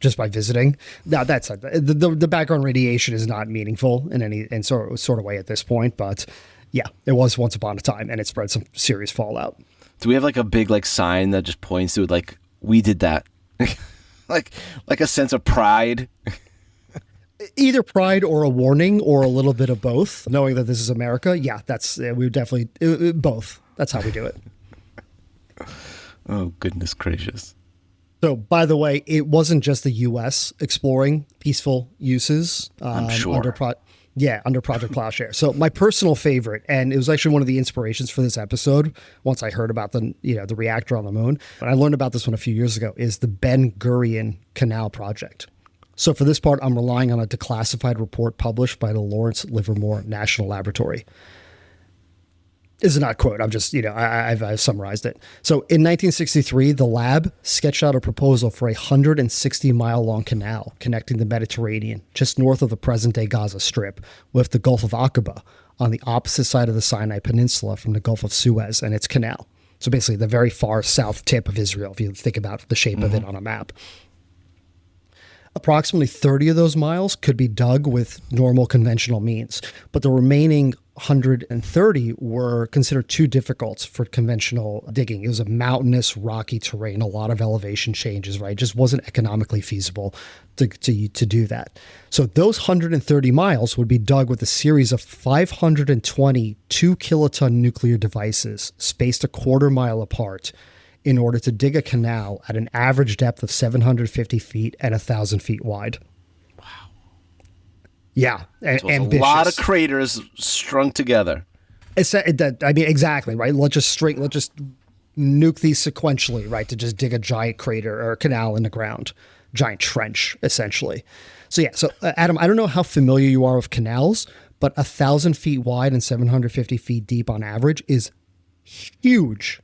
just by visiting. Now, that's the background radiation is not meaningful in any sort of way at this point. But yeah, it was once upon a time, and it spread some serious fallout. Do we have like a big like sign that just points to like we did that, like a sense of pride? Either pride or a warning or a little bit of both, knowing that this is America. Yeah, we definitely both. That's how we do it. Oh, goodness gracious. So, by the way, it wasn't just the U.S. exploring peaceful uses. I'm sure. Under Project Plowshare. So my personal favorite, and it was actually one of the inspirations for this episode, once I heard about the reactor on the moon, and I learned about this one a few years ago, is the Ben Gurion Canal Project. So for this part, I'm relying on a declassified report published by the Lawrence Livermore National Laboratory. This is not a quote. I'm just, I've summarized it. So in 1963, the lab sketched out a proposal for a 160-mile-long canal connecting the Mediterranean just north of the present-day Gaza Strip with the Gulf of Aqaba on the opposite side of the Sinai Peninsula from the Gulf of Suez and its canal. So basically the very far south tip of Israel, if you think about the shape of it on a map. Approximately 30 of those miles could be dug with normal conventional means, but the remaining 130 were considered too difficult for conventional digging. It was a mountainous, rocky terrain, a lot of elevation changes, right? It just wasn't economically feasible to do that. So those 130 miles would be dug with a series of 520 2-kiloton nuclear devices spaced a quarter mile apart in order to dig a canal at an average depth of 750 feet and 1,000 feet wide. Wow. Yeah, so ambitious. A lot of craters strung together. Exactly, right? Let's just nuke these sequentially, right? To just dig a giant crater or a canal in the ground, giant trench, essentially. So Adam, I don't know how familiar you are with canals, but 1,000 feet wide and 750 feet deep on average is huge.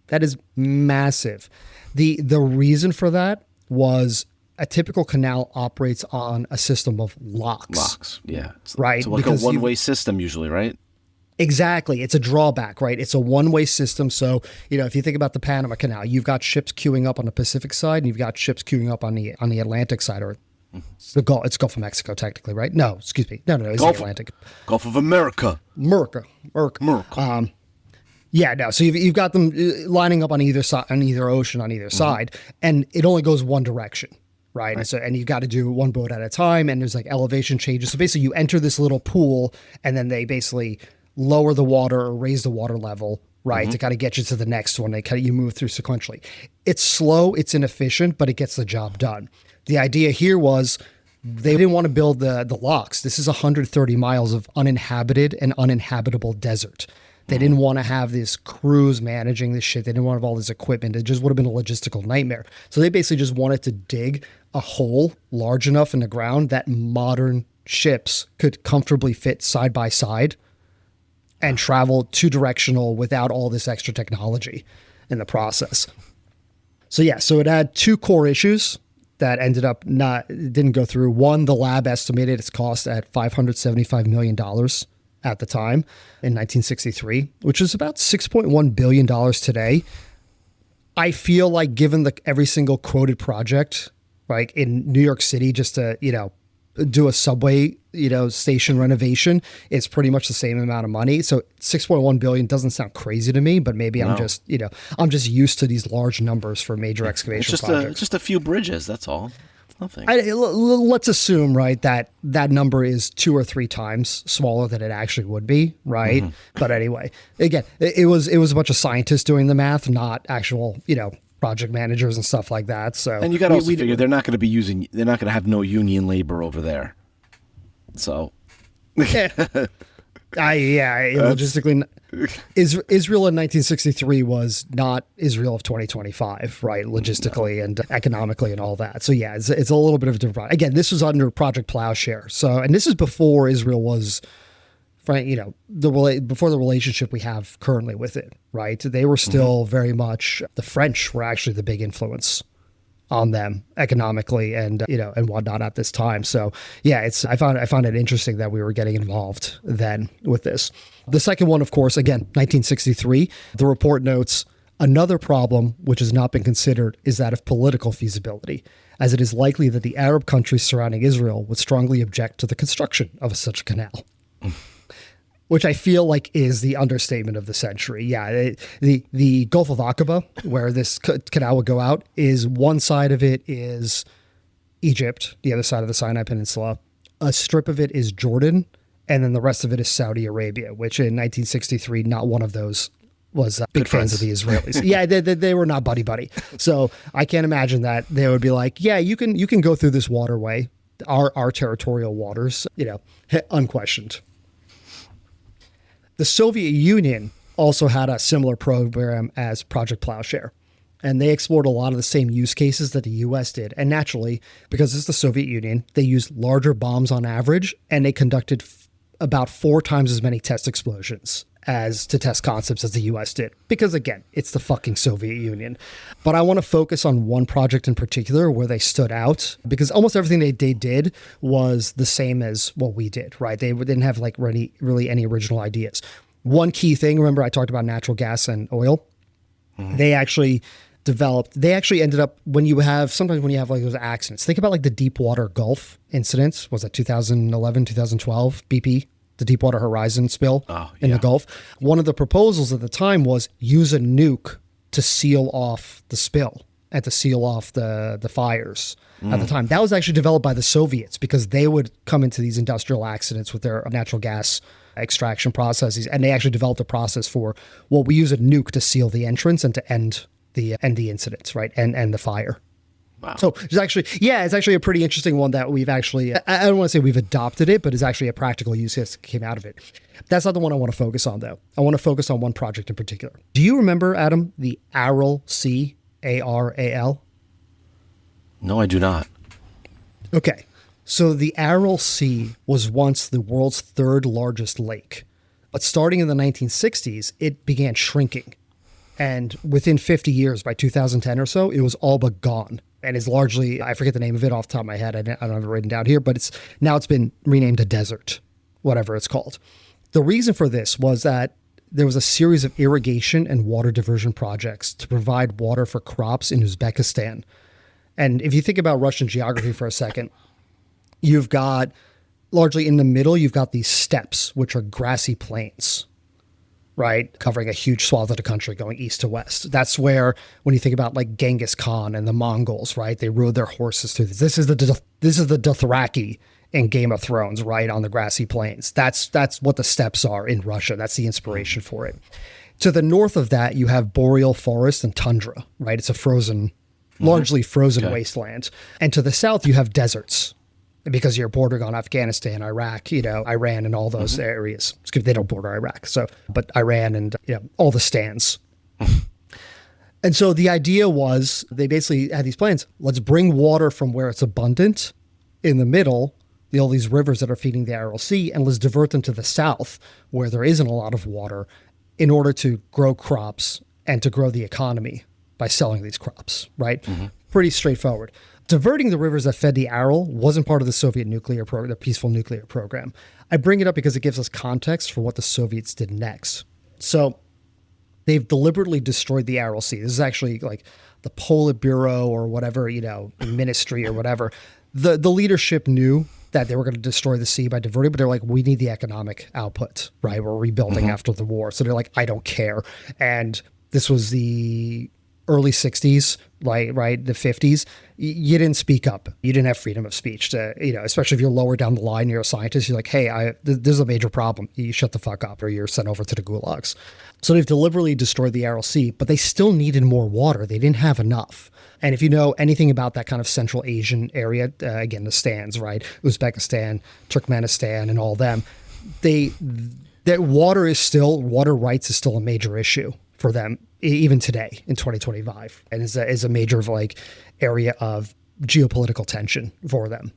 That is massive. The reason for that was a typical canal operates on a system of locks. Locks, yeah. Right. So like a one-way system usually, right? Exactly. It's a drawback, right? It's a one-way system. So, if you think about the Panama Canal, you've got ships queuing up on the Pacific side and you've got ships queuing up on the Atlantic side, or it's Gulf of Mexico technically, right? No, excuse me. No, it's the Atlantic. Gulf of America. America. Yeah, no. So you've got them lining up on either side, on either ocean, on either side, and it only goes one direction. Right. And you've got to do one boat at a time, and there's like elevation changes. So basically you enter this little pool and then they basically lower the water or raise the water level, right, to kind of get you to the next one. You move through sequentially. It's slow, it's inefficient, but it gets the job done. The idea here was they didn't want to build the locks. This is 130 miles of uninhabited and uninhabitable desert. They didn't want to have these crews managing this shit. They didn't want to have all this equipment. It just would have been a logistical nightmare. So they basically just wanted to dig a hole large enough in the ground that modern ships could comfortably fit side by side and travel two-directional without all this extra technology in the process. So it had two core issues that didn't go through. One, the lab estimated its cost at $575 million at the time in 1963, which is about $6.1 billion today. I feel like given every single quoted project, right, in New York City, just to, do a subway, station renovation, it's pretty much the same amount of money. So 6.1 billion doesn't sound crazy to me, but maybe I'm just used to these large numbers for major excavation projects. It's just a few bridges. That's all. It's nothing. Let's assume, right, that number is 2 or 3 times smaller than it actually would be, right? But anyway, again, it was a bunch of scientists doing the math, not actual, project managers and stuff like that. So, and you got to also figure they're not going to have no union labor over there. So, logistically, Israel in 1963 was not Israel of 2025, right? Logistically and economically and all that. So yeah, it's a little bit of a different. Again, this was under Project Plowshare. So, and this is before Israel was, before the relationship we have currently with it, right? They were still very much, the French were actually the big influence on them economically and, and whatnot at this time. So yeah, I found it interesting that we were getting involved then with this. The second one, of course, again, 1963, the report notes another problem which has not been considered is that of political feasibility, as it is likely that the Arab countries surrounding Israel would strongly object to the construction of such a canal. Which I feel like is the understatement of the century. Yeah, the Gulf of Aqaba, where this canal would go out, is one side of it is Egypt, the other side of the Sinai Peninsula. A strip of it is Jordan, and then the rest of it is Saudi Arabia, which in 1963, not one of those was big fans of the Israelis. Yeah, they were not buddy-buddy. So I can't imagine that they would be like, yeah, you can go through this waterway, our territorial waters, unquestioned. The Soviet Union also had a similar program as Project Plowshare, and they explored a lot of the same use cases that the U.S. did. And naturally, because it's the Soviet Union, they used larger bombs on average, and they conducted about 4 times as many test explosions to test concepts as the U.S. did. Because again, it's the fucking Soviet Union. But I want to focus on one project in particular where they stood out, because almost everything they did was the same as what we did, right? They didn't have like really any original ideas. One key thing, remember I talked about natural gas and oil? They actually ended up, sometimes when you have like those accidents, think about like the Deepwater Gulf incidents. Was that 2011, 2012 BP? The Deepwater Horizon spill in the Gulf. One of the proposals at the time was use a nuke to seal off the spill and to seal off the fires at the time. That was actually developed by the Soviets because they would come into these industrial accidents with their natural gas extraction processes, and they actually developed a process for, we use a nuke to seal the entrance and to end the incidents, right, and the fire. Wow. So it's actually a pretty interesting one that we've actually, I don't want to say we've adopted it, but it's actually a practical use that came out of it. That's not the one I want to focus on, though. I want to focus on one project in particular. Do you remember, Adam, the Aral Sea, ARAL? No, I do not. Okay. So the Aral Sea was once the world's 3rd largest lake. But starting in the 1960s, it began shrinking. And within 50 years, by 2010 or so, it was all but gone. And is largely, I forget the name of it off the top of my head. I don't have it written down here, but it's been renamed a desert, whatever it's called. The reason for this was that there was a series of irrigation and water diversion projects to provide water for crops in Uzbekistan. And if you think about Russian geography for a second, you've got largely in the middle, you've got these steppes, which are grassy plains, right? Covering a huge swath of the country going east to west. That's where, when you think about like Genghis Khan and the Mongols, right? They rode their horses through this. This is the Dothraki in Game of Thrones, right? On the grassy plains. That's what the steppes are in Russia. That's the inspiration for it. To the north of that, you have boreal forest and tundra, right? It's a frozen, largely frozen wasteland. And to the south, you have deserts, because you're bordering on Afghanistan, Iraq, Iran, and all those areas. They don't border Iraq, but Iran and all the stands. And so the idea was they basically had these plans. Let's bring water from where it's abundant in the middle, all these rivers that are feeding the Aral Sea, and let's divert them to the south where there isn't a lot of water in order to grow crops and to grow the economy by selling these crops, right? Pretty straightforward. Diverting the rivers that fed the Aral wasn't part of the Soviet nuclear program, the peaceful nuclear program. I bring it up because it gives us context for what the Soviets did next. So they've deliberately destroyed the Aral Sea. This is actually like the Politburo or whatever, ministry or whatever. The leadership knew that they were going to destroy the sea by diverting, but they're like, we need the economic output, right? We're rebuilding after the war. So they're like, I don't care. And this was the early 60s, right? The 50s. You didn't speak up. You didn't have freedom of speech to, especially if you're lower down the line, you're a scientist, you're like, hey, this is a major problem. You shut the fuck up or you're sent over to the gulags. So they've deliberately destroyed the Aral Sea, but they still needed more water. They didn't have enough. And if you know anything about that kind of Central Asian area, again, the stands, right? Uzbekistan, Turkmenistan, and all them, water rights is still a major issue for them, even today in 2025, and is a major area of geopolitical tension for them.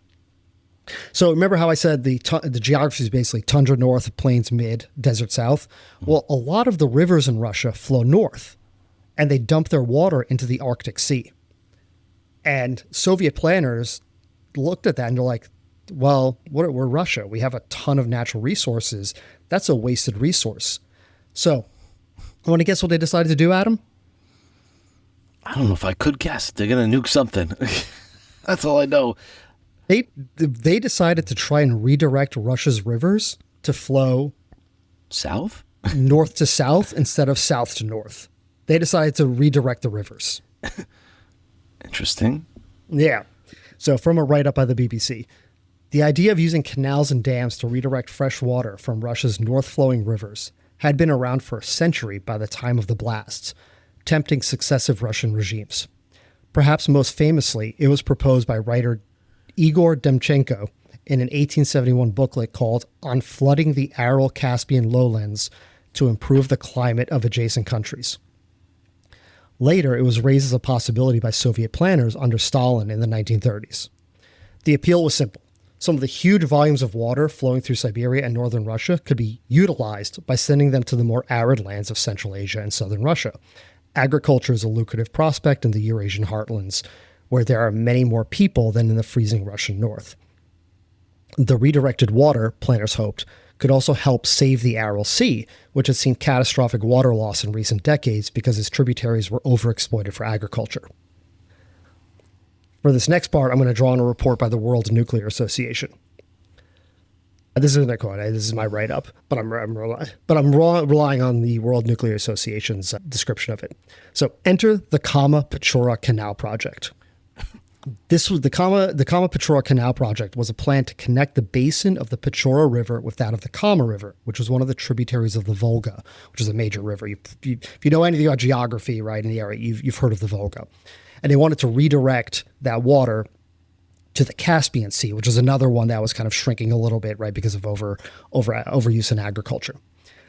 So remember how I said the geography is basically tundra north, plains mid, desert south? Well, a lot of the rivers in Russia flow north, and they dump their water into the Arctic Sea. And Soviet planners looked at that and they're like, well, we're Russia. We have a ton of natural resources. That's a wasted resource. So, want to guess what they decided to do, Adam? I don't know if I could guess. They're going to nuke something. That's all I know. They decided to try and redirect Russia's rivers to flow south? North to south instead of south to north. They decided to redirect the rivers. Interesting. Yeah. So from a write-up by the BBC, the idea of using canals and dams to redirect fresh water from Russia's north-flowing rivers had been around for a century by the time of the blasts, tempting successive Russian regimes. Perhaps most famously, it was proposed by writer Igor Demchenko in an 1871 booklet called On Flooding the Aral-Caspian Lowlands to Improve the Climate of Adjacent Countries. Later, it was raised as a possibility by Soviet planners under Stalin in the 1930s. The appeal was simple. Some of the huge volumes of water flowing through Siberia and northern Russia could be utilized by sending them to the more arid lands of Central Asia and southern Russia. Agriculture is a lucrative prospect in the Eurasian heartlands, where there are many more people than in the freezing Russian north. The redirected water, planners hoped, could also help save the Aral Sea, which had seen catastrophic water loss in recent decades because its tributaries were overexploited for agriculture. For this next part, I'm going to draw on a report by the World Nuclear Association. This isn't a quote. This is my write-up, but I'm relying on the World Nuclear Association's description of it. So, enter the Kama-Pechora Canal Project. This was the Kama-Pechora Canal Project was a plan to connect the basin of the Pechora River with that of the Kama River, which was one of the tributaries of the Volga, which is a major river. If you know anything about geography, right, in the area, you've heard of the Volga. And they wanted to redirect that water to the Caspian Sea, which is another one that was kind of shrinking a little bit, right, because of overuse in agriculture.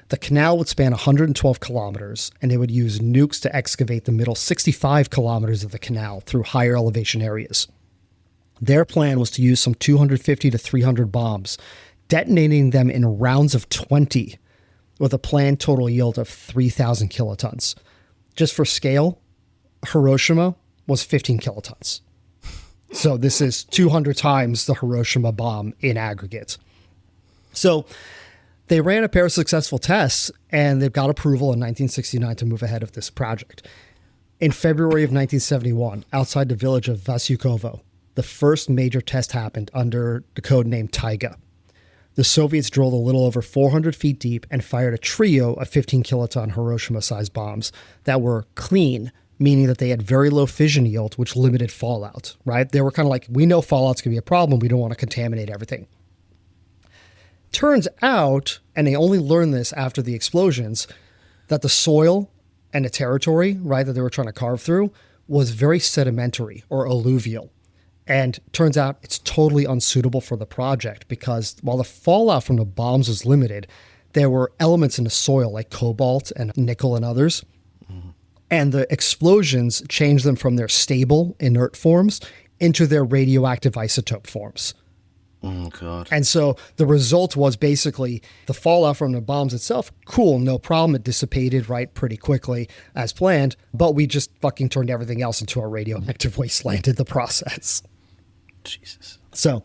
The canal would span 112 kilometers, and they would use nukes to excavate the middle 65 kilometers of the canal through higher elevation areas. Their plan was to use some 250 to 300 bombs, detonating them in rounds of 20, with a planned total yield of 3,000 kilotons. Just for scale, Hiroshima was 15 kilotons. So this is 200 times the Hiroshima bomb in aggregate. So They ran a pair of successful tests, and they've got approval in 1969 to move ahead of this project. In February of 1971, outside the village of Vasiukovo, the first major test happened under the code name Taiga. The Soviets drilled a little over 400 feet deep and fired a trio of 15-kiloton Hiroshima-sized bombs that were clean, meaning that they had very low fission yield, which limited fallout, right? They were kind of like, we know fallout's going to be a problem. We don't want to contaminate everything. Turns out, and they only learned this after the explosions, that the soil and the territory, right, that they were trying to carve through was very sedimentary or alluvial. And turns out it's totally unsuitable for the project because while the fallout from the bombs was limited, there were elements in the soil like cobalt and nickel and others. Mm-hmm. And the explosions changed them from their stable, inert forms into their radioactive isotope forms. Oh, God. And so the result was basically the fallout from the bombs itself. Cool, no problem. It dissipated right pretty quickly as planned, but we just fucking turned everything else into a radioactive wasteland in the process. Jesus. So,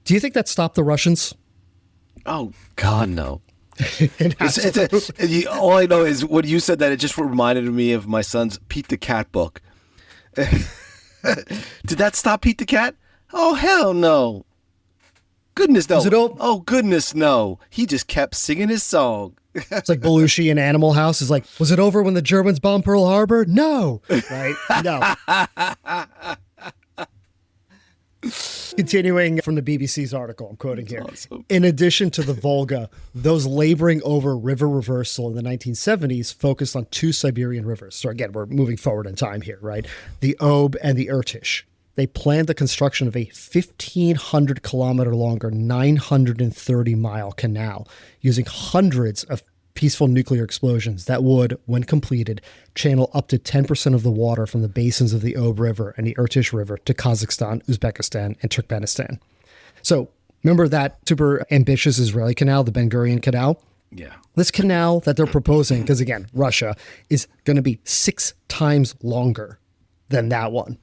do you think that stopped the Russians? Oh, God, no. All I know is when you said that, it just reminded me of my son's Pete the Cat book. Did that stop Pete the Cat? Oh, hell no. Goodness, no. Oh, goodness, no. He just kept singing his song. It's like Belushi in Animal House is like, was it over when the Germans bombed Pearl Harbor? No. Right? No. Continuing from the BBC's article, I'm quoting here. Awesome. In addition to the Volga, those laboring over river reversal in the 1970s focused on two Siberian rivers. So again, we're moving forward in time here, right? The Ob and the Irtysh. They planned the construction of a 1,500 kilometer longer, 930 mile canal using hundreds of peaceful nuclear explosions that would, when completed, channel up to 10% of the water from the basins of the Ob River and the Irtysh River to Kazakhstan, Uzbekistan, and Turkmenistan. So remember that super ambitious Israeli canal, the Ben Gurion Canal? Yeah. This canal that they're proposing, because again, Russia, is going to be 6 times longer than that one.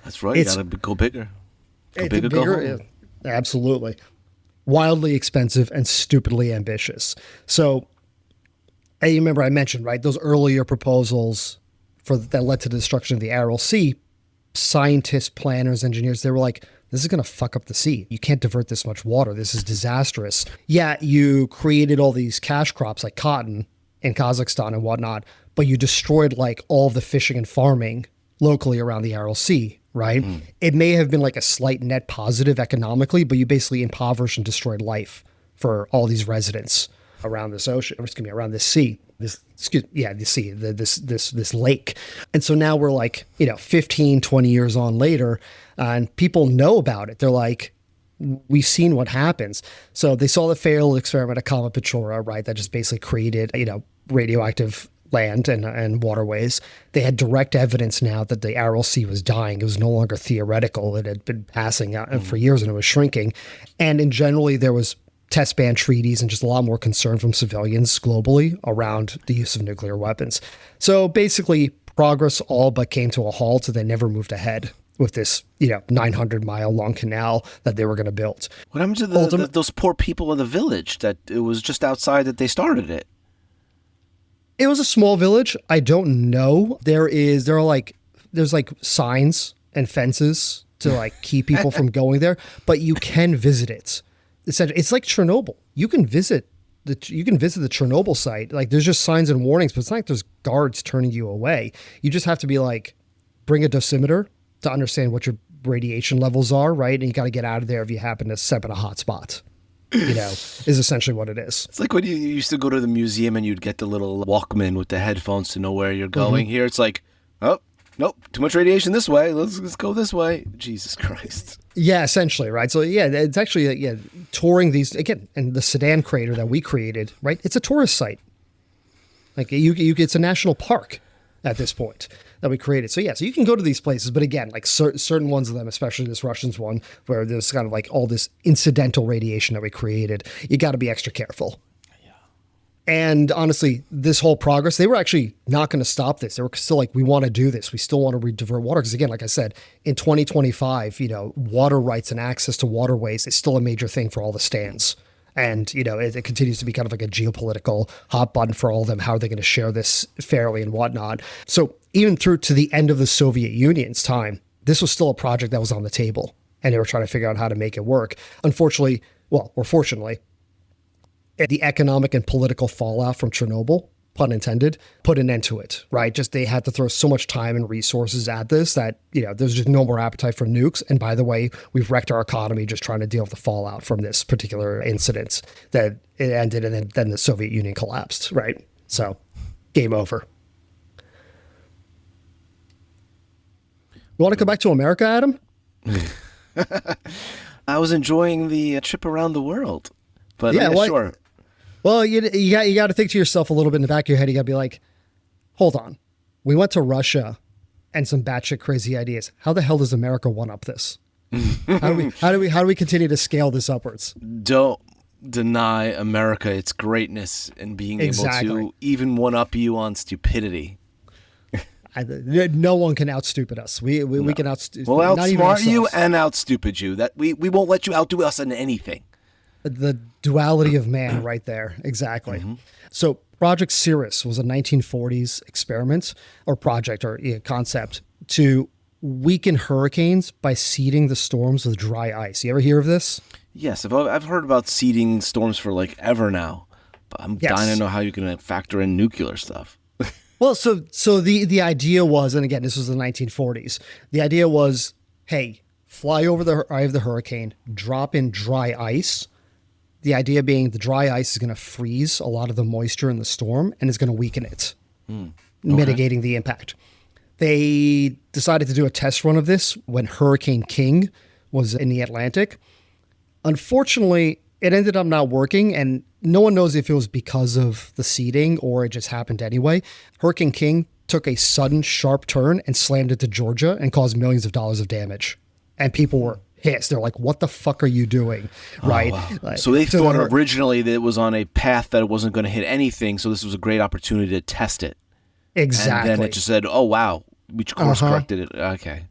That's right. You got to go bigger. Go bigger, go home. Absolutely. Wildly expensive and stupidly ambitious. So, and you remember I mentioned, right, those earlier proposals that led to the destruction of the Aral Sea, scientists, planners, engineers, they were like, this is going to fuck up the sea. You can't divert this much water. This is disastrous. Yeah, you created all these cash crops like cotton in Kazakhstan and whatnot, but you destroyed like all of the fishing and farming locally around the Aral Sea, right? Mm. It may have been like a slight net positive economically, but you basically impoverished and destroyed life for all these residents around this ocean, around this sea, this lake. And so now we're like, 15, 20 years on later, and people know about it. They're like, we've seen what happens. So they saw the failed experiment at Kama Pechora, right? That just basically created, radioactive land and waterways. They had direct evidence now that the Aral Sea was dying. It was no longer theoretical. It had been passing out for years and it was shrinking. And in generally, there was test ban treaties and just a lot more concern from civilians globally around the use of nuclear weapons. So basically, progress all but came to a halt, so they never moved ahead with this, 900-mile long canal that they were going to build. What happened to those poor people in the village that it was just outside that they started it? It was a small village. I don't know. There's signs and fences to like keep people from going there, but you can visit it. It's like Chernobyl. You can visit the Chernobyl site. Like there's just signs and warnings, but it's not like there's guards turning you away. You just have to be like, bring a dosimeter to understand what your radiation levels are, right? And you got to get out of there if you happen to step in a hot spot. Is essentially what it is. It's like when you used to go to the museum and you'd get the little Walkman with the headphones to know where you're going. Mm-hmm. Here it's like, oh, nope, too much radiation this way. Let's go this way. Jesus Christ. Yeah, essentially, right? So yeah, it's actually touring these again, and the Sedan crater that we created, right? It's a tourist site. Like it's a national park at this point that we created. So you can go to these places, but again, like certain ones of them, especially this Russians one, where there's kind of like all this incidental radiation that we created, you got to be extra careful. And honestly, this whole progress, they were actually not going to stop this. They were still like, we want to do this. We still want to divert water. Because again, like I said, in 2025, water rights and access to waterways is still a major thing for all the stands And, it continues to be kind of like a geopolitical hot button for all of them. How are they going to share this fairly and whatnot? So even through to the end of the Soviet Union's time, this was still a project that was on the table, and they were trying to figure out how to make it work. Unfortunately, or fortunately, the economic and political fallout from Chernobyl, pun intended, put an end to it, right? Just they had to throw so much time and resources at this that, there's just no more appetite for nukes. And by the way, we've wrecked our economy just trying to deal with the fallout from this particular incident that it ended, and then the Soviet Union collapsed, right? So game over. You want to come back to America, Adam? I was enjoying the trip around the world, but sure. Well, you got to think to yourself a little bit in the back of your head. You got to be like, hold on. We went to Russia and some batshit crazy ideas. How the hell does America one up this? How do we continue to scale this upwards? Don't deny America its greatness and being able to even one up you on stupidity. No one can outstupid us. We can outstupid. We'll outsmart you and outstupid you. That we won't let you outdo us in anything. The duality of man right there. Exactly. Mm-hmm. So Project Cirrus was a 1940s experiment or project or concept to weaken hurricanes by seeding the storms with dry ice. You ever hear of this? Yes, I've heard about seeding storms for like ever now, but I'm dying to know how you can factor in nuclear stuff. Well, so the idea was, and again, this was the 1940s. The idea was, hey, fly over the eye of the hurricane, drop in dry ice. The idea being the dry ice is going to freeze a lot of the moisture in the storm and is going to weaken it, mitigating the impact. They decided to do a test run of this when Hurricane King was in the Atlantic. Unfortunately, it ended up not working, and no one knows if it was because of the seeding or it just happened anyway. Hurricane King took a sudden sharp turn and slammed into Georgia and caused millions of dollars of damage. And people were pissed. They're like, what the fuck are you doing? Right. Wow. So they thought originally that it was on a path that it wasn't going to hit anything. So this was a great opportunity to test it. Exactly. And then it just said, oh, wow, we course corrected it. Okay.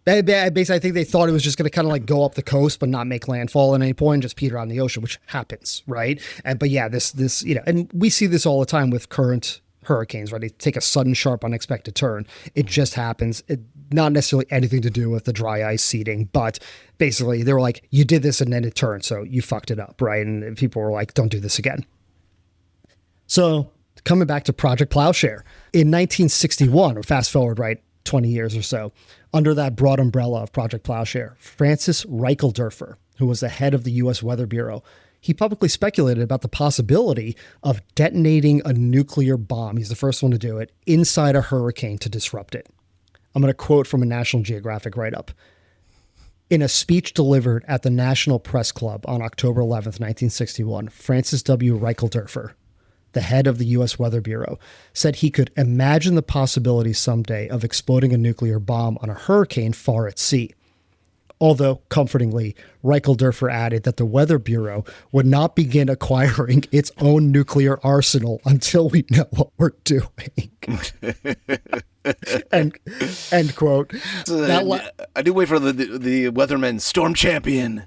Basically, I think they thought it was just going to kind of like go up the coast, but not make landfall at any point and just peter out in the ocean, which happens. Right. But yeah, this, and we see this all the time with current hurricanes, right? They take a sudden, sharp, unexpected turn. It just happens. Not necessarily anything to do with the dry ice seeding, but basically they were like, you did this and then it turned, so you fucked it up, right? And people were like, don't do this again. So coming back to Project Plowshare, in 1961, or fast forward, right, 20 years or so, under that broad umbrella of Project Plowshare, Francis Reichelderfer, who was the head of the U.S. Weather Bureau, he publicly speculated about the possibility of detonating a nuclear bomb. He's the first one to do it inside a hurricane to disrupt it. I'm going to quote from a National Geographic write-up. In a speech delivered at the National Press Club on October 11th, 1961, Francis W. Reichelderfer, the head of the U.S. Weather Bureau, said he could imagine the possibility someday of exploding a nuclear bomb on a hurricane far at sea. Although, comfortingly, Reichelderfer added that the Weather Bureau would not begin acquiring its own nuclear arsenal until we know what we're doing. End quote. I do wait for the weatherman storm champion.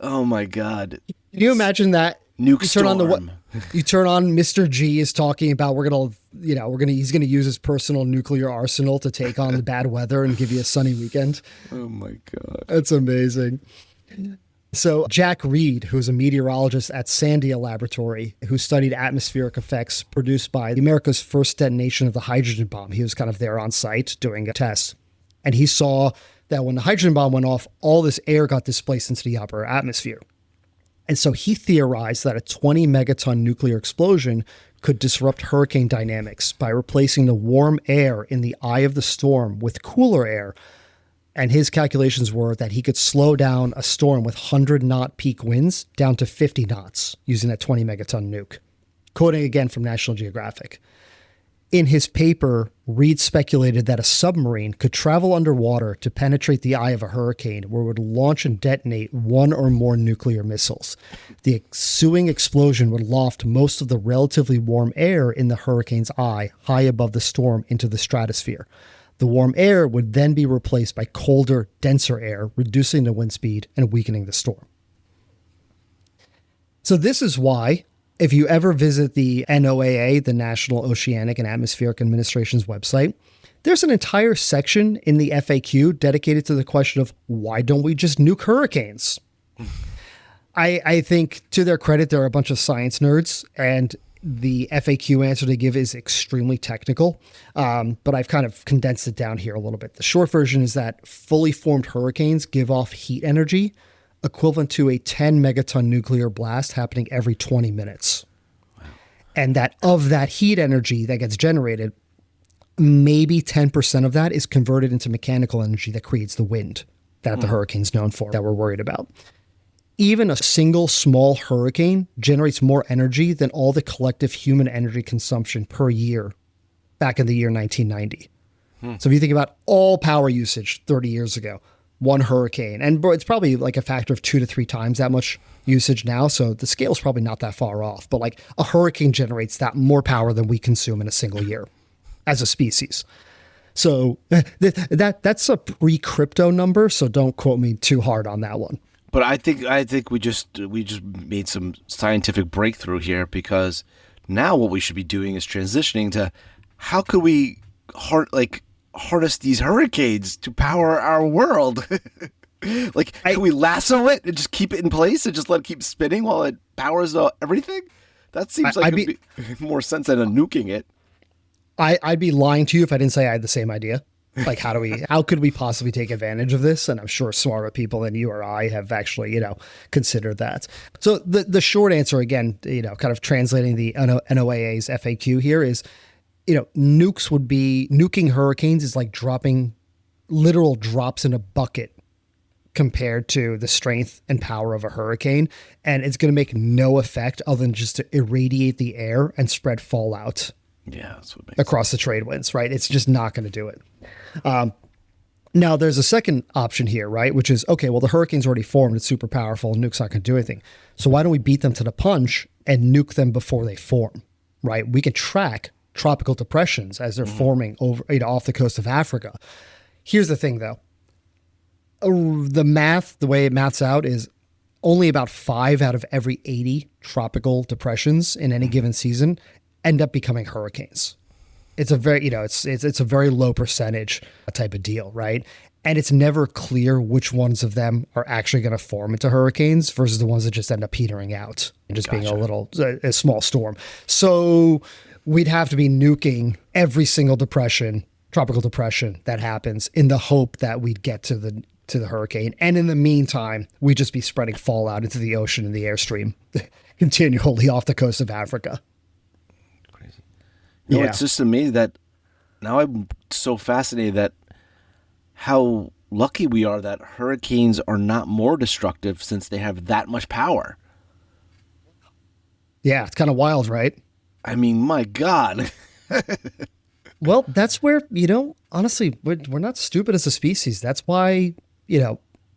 Oh my God! Can you imagine that? Nuke storm. You turn on Mr. G is talking about he's gonna use his personal nuclear arsenal to take on the bad weather and give you a sunny weekend. Oh my God, that's amazing. So Jack Reed, who's a meteorologist at Sandia Laboratory, who studied atmospheric effects produced by America's first detonation of the hydrogen bomb. He was kind of there on site doing a test. And he saw that when the hydrogen bomb went off, all this air got displaced into the upper atmosphere. And so he theorized that a 20 megaton nuclear explosion could disrupt hurricane dynamics by replacing the warm air in the eye of the storm with cooler air. And his calculations were that he could slow down a storm with 100-knot peak winds down to 50 knots using that 20 megaton nuke. Quoting again from National Geographic. In his paper, Reed speculated that a submarine could travel underwater to penetrate the eye of a hurricane where it would launch and detonate one or more nuclear missiles. The ensuing explosion would loft most of the relatively warm air in the hurricane's eye high above the storm into the stratosphere. The warm air would then be replaced by colder, denser air, reducing the wind speed and weakening the storm. So this is why, if you ever visit the NOAA, the National Oceanic and Atmospheric Administration's website, there's an entire section in the FAQ dedicated to the question of why don't we just nuke hurricanes? I think, to their credit, they're a bunch of science nerds, and the FAQ answer they give is extremely technical, but I've kind of condensed it down here a little bit. The short version is that fully formed hurricanes give off heat energy equivalent to a 10 megaton nuclear blast happening every 20 minutes. And that of that heat energy that gets generated, maybe 10% of that is converted into mechanical energy that creates the wind that the hurricane's known for, that we're worried about. Even a single small hurricane generates more energy than all the collective human energy consumption per year back in the year 1990. So if you think about all power usage 30 years ago, one hurricane, and it's probably like a factor of 2 to 3 times that much usage now. So the scale's probably not that far off, but like a hurricane generates that more power than we consume in a single year as a species. So that's a pre-crypto number. So don't quote me too hard on that one. But I think we just made some scientific breakthrough here, because now what we should be doing is transitioning to how could we harness these hurricanes to power our world. Can we lasso it and just keep it in place and just let it keep spinning while it powers everything? That seems like it'd be more sense than nuking it. I'd be lying to you if I didn't say I had the same idea. Like, how could we possibly take advantage of this? And I'm sure smarter people than you or I have actually, considered that. So the short answer, again, kind of translating the NOAA's FAQ here is, nuking hurricanes is like dropping literal drops in a bucket compared to the strength and power of a hurricane. And it's going to make no effect other than just to irradiate the air and spread fallout. Yeah, that's what makes across the trade winds, right? It's just not going to do it. Now, there's a second option here, right? Which is, okay, well, the hurricane's already formed. It's super powerful. Nuke's not going to do anything. So why don't we beat them to the punch and nuke them before they form, right? We can track tropical depressions as they're forming over off the coast of Africa. Here's the thing, though. The way it maths out is only about 5 out of every 80 tropical depressions in any given season end up becoming hurricanes. It's a very, it's a very low percentage type of deal, right? And it's never clear which ones of them are actually going to form into hurricanes versus the ones that just end up petering out and just being a small storm. So we'd have to be nuking every single tropical depression that happens in the hope that we'd get to the hurricane. And in the meantime, we'd just be spreading fallout into the ocean and the airstream continually off the coast of Africa. It's just amazing that now I'm so fascinated that how lucky we are that hurricanes are not more destructive since they have that much power. Yeah, it's kind of wild, right? I mean, my God. Well, that's where, honestly, we're not stupid as a species. That's why,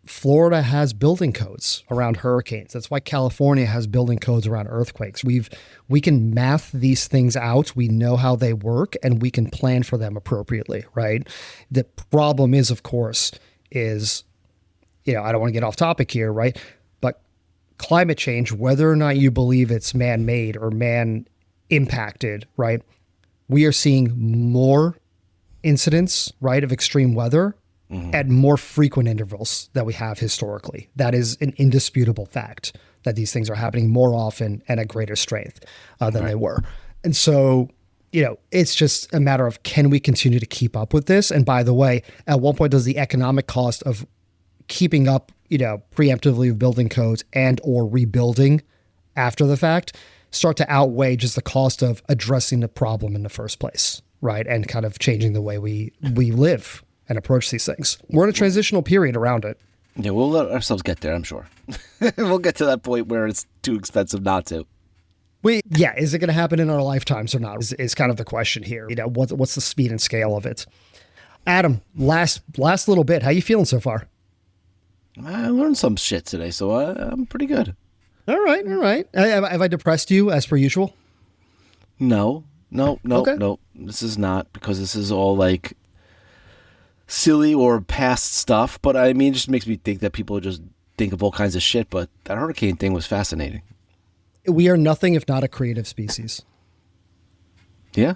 Florida has building codes around hurricanes. That's why California has building codes around earthquakes. We can math these things out. We know how they work, and we can plan for them appropriately, right? The problem is, of course, I don't want to get off topic here, right? But climate change, whether or not you believe it's man-made or man-impacted, right? We are seeing more incidents, right, of extreme weather at more frequent intervals that we have historically. That is an indisputable fact that these things are happening more often and at greater strength than they were. And so, it's just a matter of, can we continue to keep up with this? And by the way, at one point, does the economic cost of keeping up, preemptively with building codes and or rebuilding after the fact start to outweigh just the cost of addressing the problem in the first place, right? And kind of changing the way we live and approach these things. We're in a transitional period around it. Yeah, we'll let ourselves get there, I'm sure. We'll get to that point where it's too expensive not to. Is it going to happen in our lifetimes or not is kind of the question here. What's the speed and scale of it? Adam, last little bit. How you feeling so far? I learned some shit today, so I'm pretty good. All right. Have I depressed you as per usual? No. Okay. No. This is not, because this is all like silly or past stuff. But I mean, it just makes me think that people just think of all kinds of shit. But that hurricane thing was fascinating. We are nothing if not a creative species. Yeah.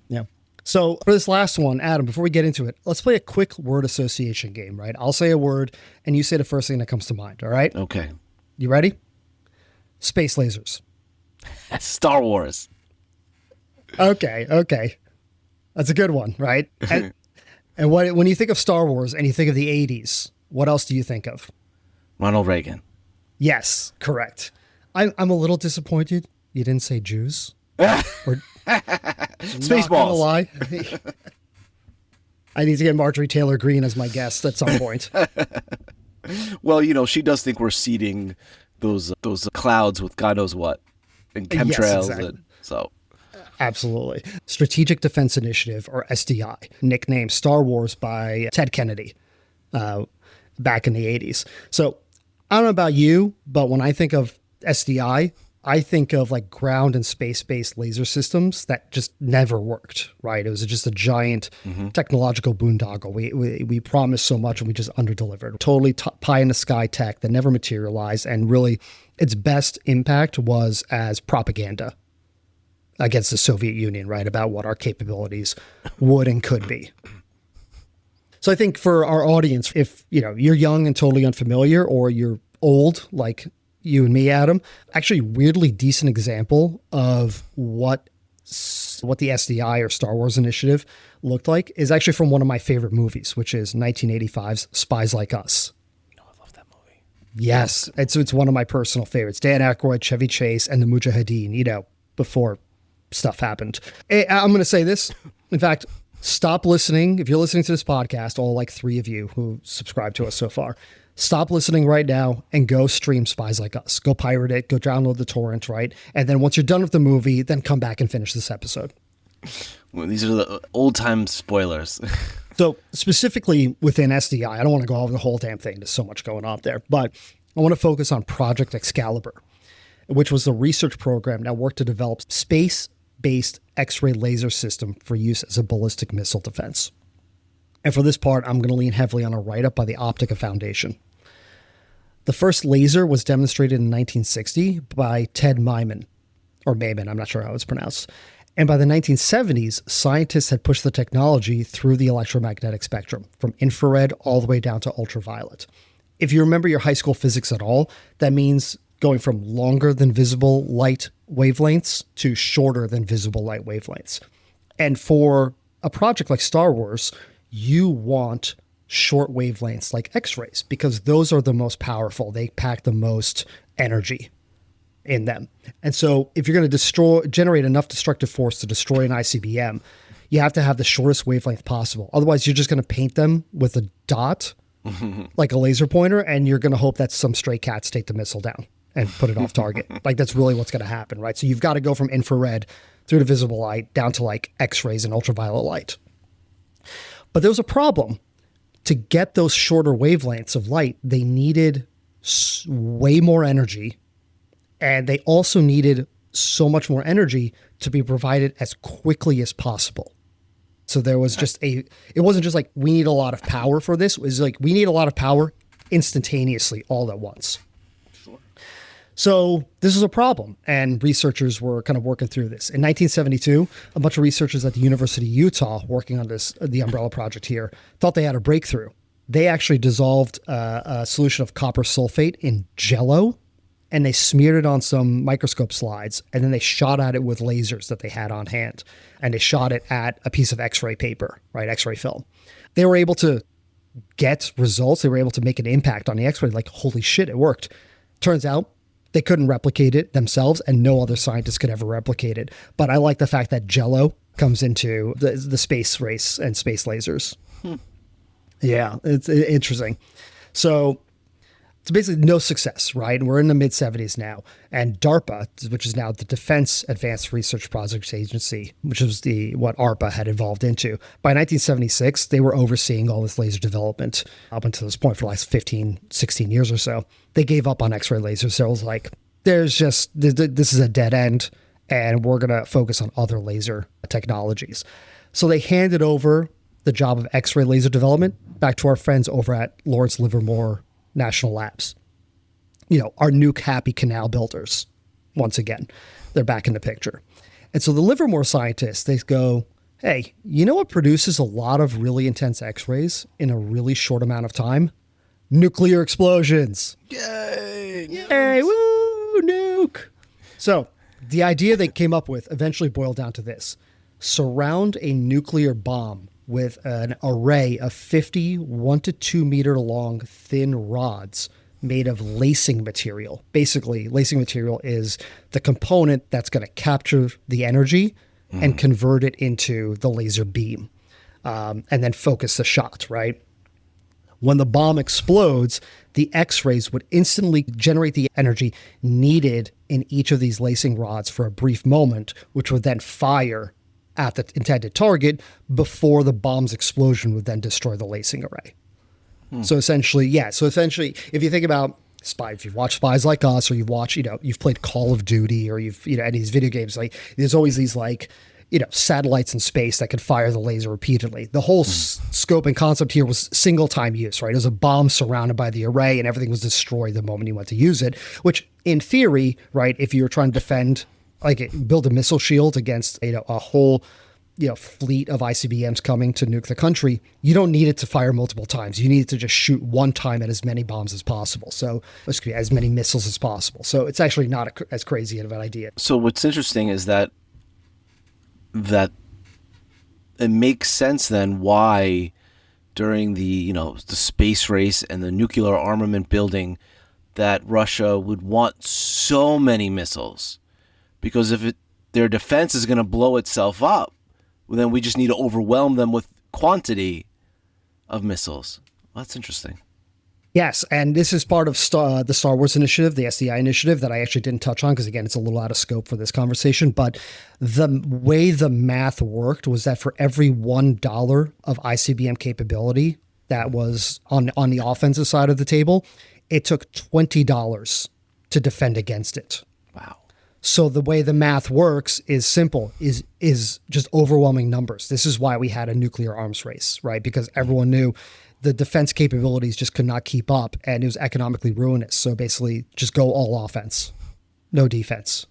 Yeah. So for this last one, Adam, before we get into it, let's play a quick word association game, right? I'll say a word and you say the first thing that comes to mind, all right? Okay. You ready? Space lasers. Star Wars. Okay. That's a good one, right? And when you think of Star Wars and you think of the 80s, what else do you think of? Ronald Reagan. Yes, correct. I'm a little disappointed you didn't say Jews. Or Spaceballs. Lie. I need to get Marjorie Taylor Greene as my guest at some point. Well, she does think we're seeding those clouds with God knows what and chemtrails. Yes, exactly. And so. Absolutely. Strategic Defense Initiative, or SDI, nicknamed Star Wars by Ted Kennedy back in the 80s. So I don't know about you, but when I think of SDI, I think of like ground and space-based laser systems that just never worked, right? It was just a giant technological boondoggle. We promised so much and we just underdelivered. Totally pie-in-the-sky tech that never materialized, and really its best impact was as propaganda against the Soviet Union, right? About what our capabilities would and could be. So I think for our audience, if you're young and totally unfamiliar, or you're old like you and me, Adam, actually weirdly decent example of what the SDI or Star Wars initiative looked like is actually from one of my favorite movies, which is 1985's Spies Like Us. Oh, I love that movie. Yes, it's one of my personal favorites. Dan Aykroyd, Chevy Chase, and the Mujahideen, before stuff happened. I'm going to say this. In fact, stop listening. If you're listening to this podcast, all like 3 of you who subscribe to us so far, stop listening right now and go stream Spies Like Us. Go pirate it. Go download the torrent, right? And then once you're done with the movie, then come back and finish this episode. Well, these are the old-time spoilers. So specifically within SDI, I don't want to go over the whole damn thing. There's so much going on there. But I want to focus on Project Excalibur, which was the research program that worked to develop space-based X-ray laser system for use as a ballistic missile defense. And for this part, I'm going to lean heavily on a write-up by the Optica Foundation. The first laser was demonstrated in 1960 by Ted Myman, or Mayman, I'm not sure how it's pronounced. And by the 1970s, scientists had pushed the technology through the electromagnetic spectrum, from infrared all the way down to ultraviolet. If you remember your high school physics at all, that means going from longer than visible light wavelengths to shorter than visible light wavelengths. And for a project like Star Wars, you want short wavelengths like X-rays because those are the most powerful. They pack the most energy in them. And so if you're going to generate enough destructive force to destroy an ICBM, you have to have the shortest wavelength possible. Otherwise, you're just going to paint them with a dot, like a laser pointer, and you're going to hope that some stray cats take the missile down and put it off target. Like that's really what's going to happen, right? So you've got to go from infrared through to visible light down to like X-rays and ultraviolet light. But there was a problem. To get those shorter wavelengths of light, they needed way more energy, and they also needed so much more energy to be provided as quickly as possible. So there was it wasn't just like, we need a lot of power for this. It was like, we need a lot of power instantaneously all at once. So this is a problem, and researchers were kind of working through this. In 1972, a bunch of researchers at the University of Utah working on the Umbrella Project here thought they had a breakthrough. They actually dissolved a solution of copper sulfate in Jell-O, and they smeared it on some microscope slides, and then they shot at it with lasers that they had on hand, and they shot it at a piece of X-ray paper, right, X-ray film. They were able to get results. They were able to make an impact on the X-ray, like, holy shit, it worked. Turns out, they couldn't replicate it themselves, and no other scientist could ever replicate it. But I like the fact that Jell-O comes into the space race and space lasers. Yeah, it's interesting. So it's basically no success, right? We're in the mid-70s now. And DARPA, which is now the Defense Advanced Research Projects Agency, which is what ARPA had evolved into. By 1976, they were overseeing all this laser development up until this point for the last 15, 16 years or so. They gave up on X-ray lasers. So it was like, this is a dead end, and we're going to focus on other laser technologies. So they handed over the job of X-ray laser development back to our friends over at Lawrence Livermore National Labs. Our nuke happy canal builders. once again. They're back in the picture. And so the Livermore scientists, they go, hey, you know what produces a lot of really intense X-rays in a really short amount of time? Nuclear explosions. Yay! Hey, woo, nuke. So the idea they came up with eventually boiled down to this. Surround a nuclear bomb with an array of 50 1 to 2 meter long thin rods made of lacing material. Basically, lacing material is the component that's going to capture the energy and convert it into the laser beam, and then focus the shot, right? When the bomb explodes, the X-rays would instantly generate the energy needed in each of these lacing rods for a brief moment, which would then fire at the intended target before the bomb's explosion would then destroy the lacing array. So essentially, if you think about spy, if you've watched Spies Like Us, or you've watched, you've played Call of Duty, or you've, any of these video games, like there's always these satellites in space that could fire the laser repeatedly. The whole scope and concept here was single time use, right? It was a bomb surrounded by the array and everything was destroyed the moment you went to use it, which in theory, right, if you were trying to defend, build a missile shield against, a whole, fleet of ICBMs coming to nuke the country, you don't need it to fire multiple times. You need it to just shoot one time at as many bombs as possible. So as many missiles as possible. So it's actually not as crazy of an idea. So what's interesting is that it makes sense then why during the the space race and the nuclear armament building that Russia would want so many missiles, because if their defense is going to blow itself up, well, then we just need to overwhelm them with quantity of missiles. Well, that's interesting. Yes, and this is part of the Star Wars initiative, the SDI initiative, that I actually didn't touch on because, again, it's a little out of scope for this conversation. But the way the math worked was that for every $1 of ICBM capability that was on the offensive side of the table, it took $20 to defend against it. Wow. So the way the math works is simple, is just overwhelming numbers. This is why we had a nuclear arms race, right? Because everyone knew the defense capabilities just could not keep up, and it was economically ruinous. So basically, just go all offense, no defense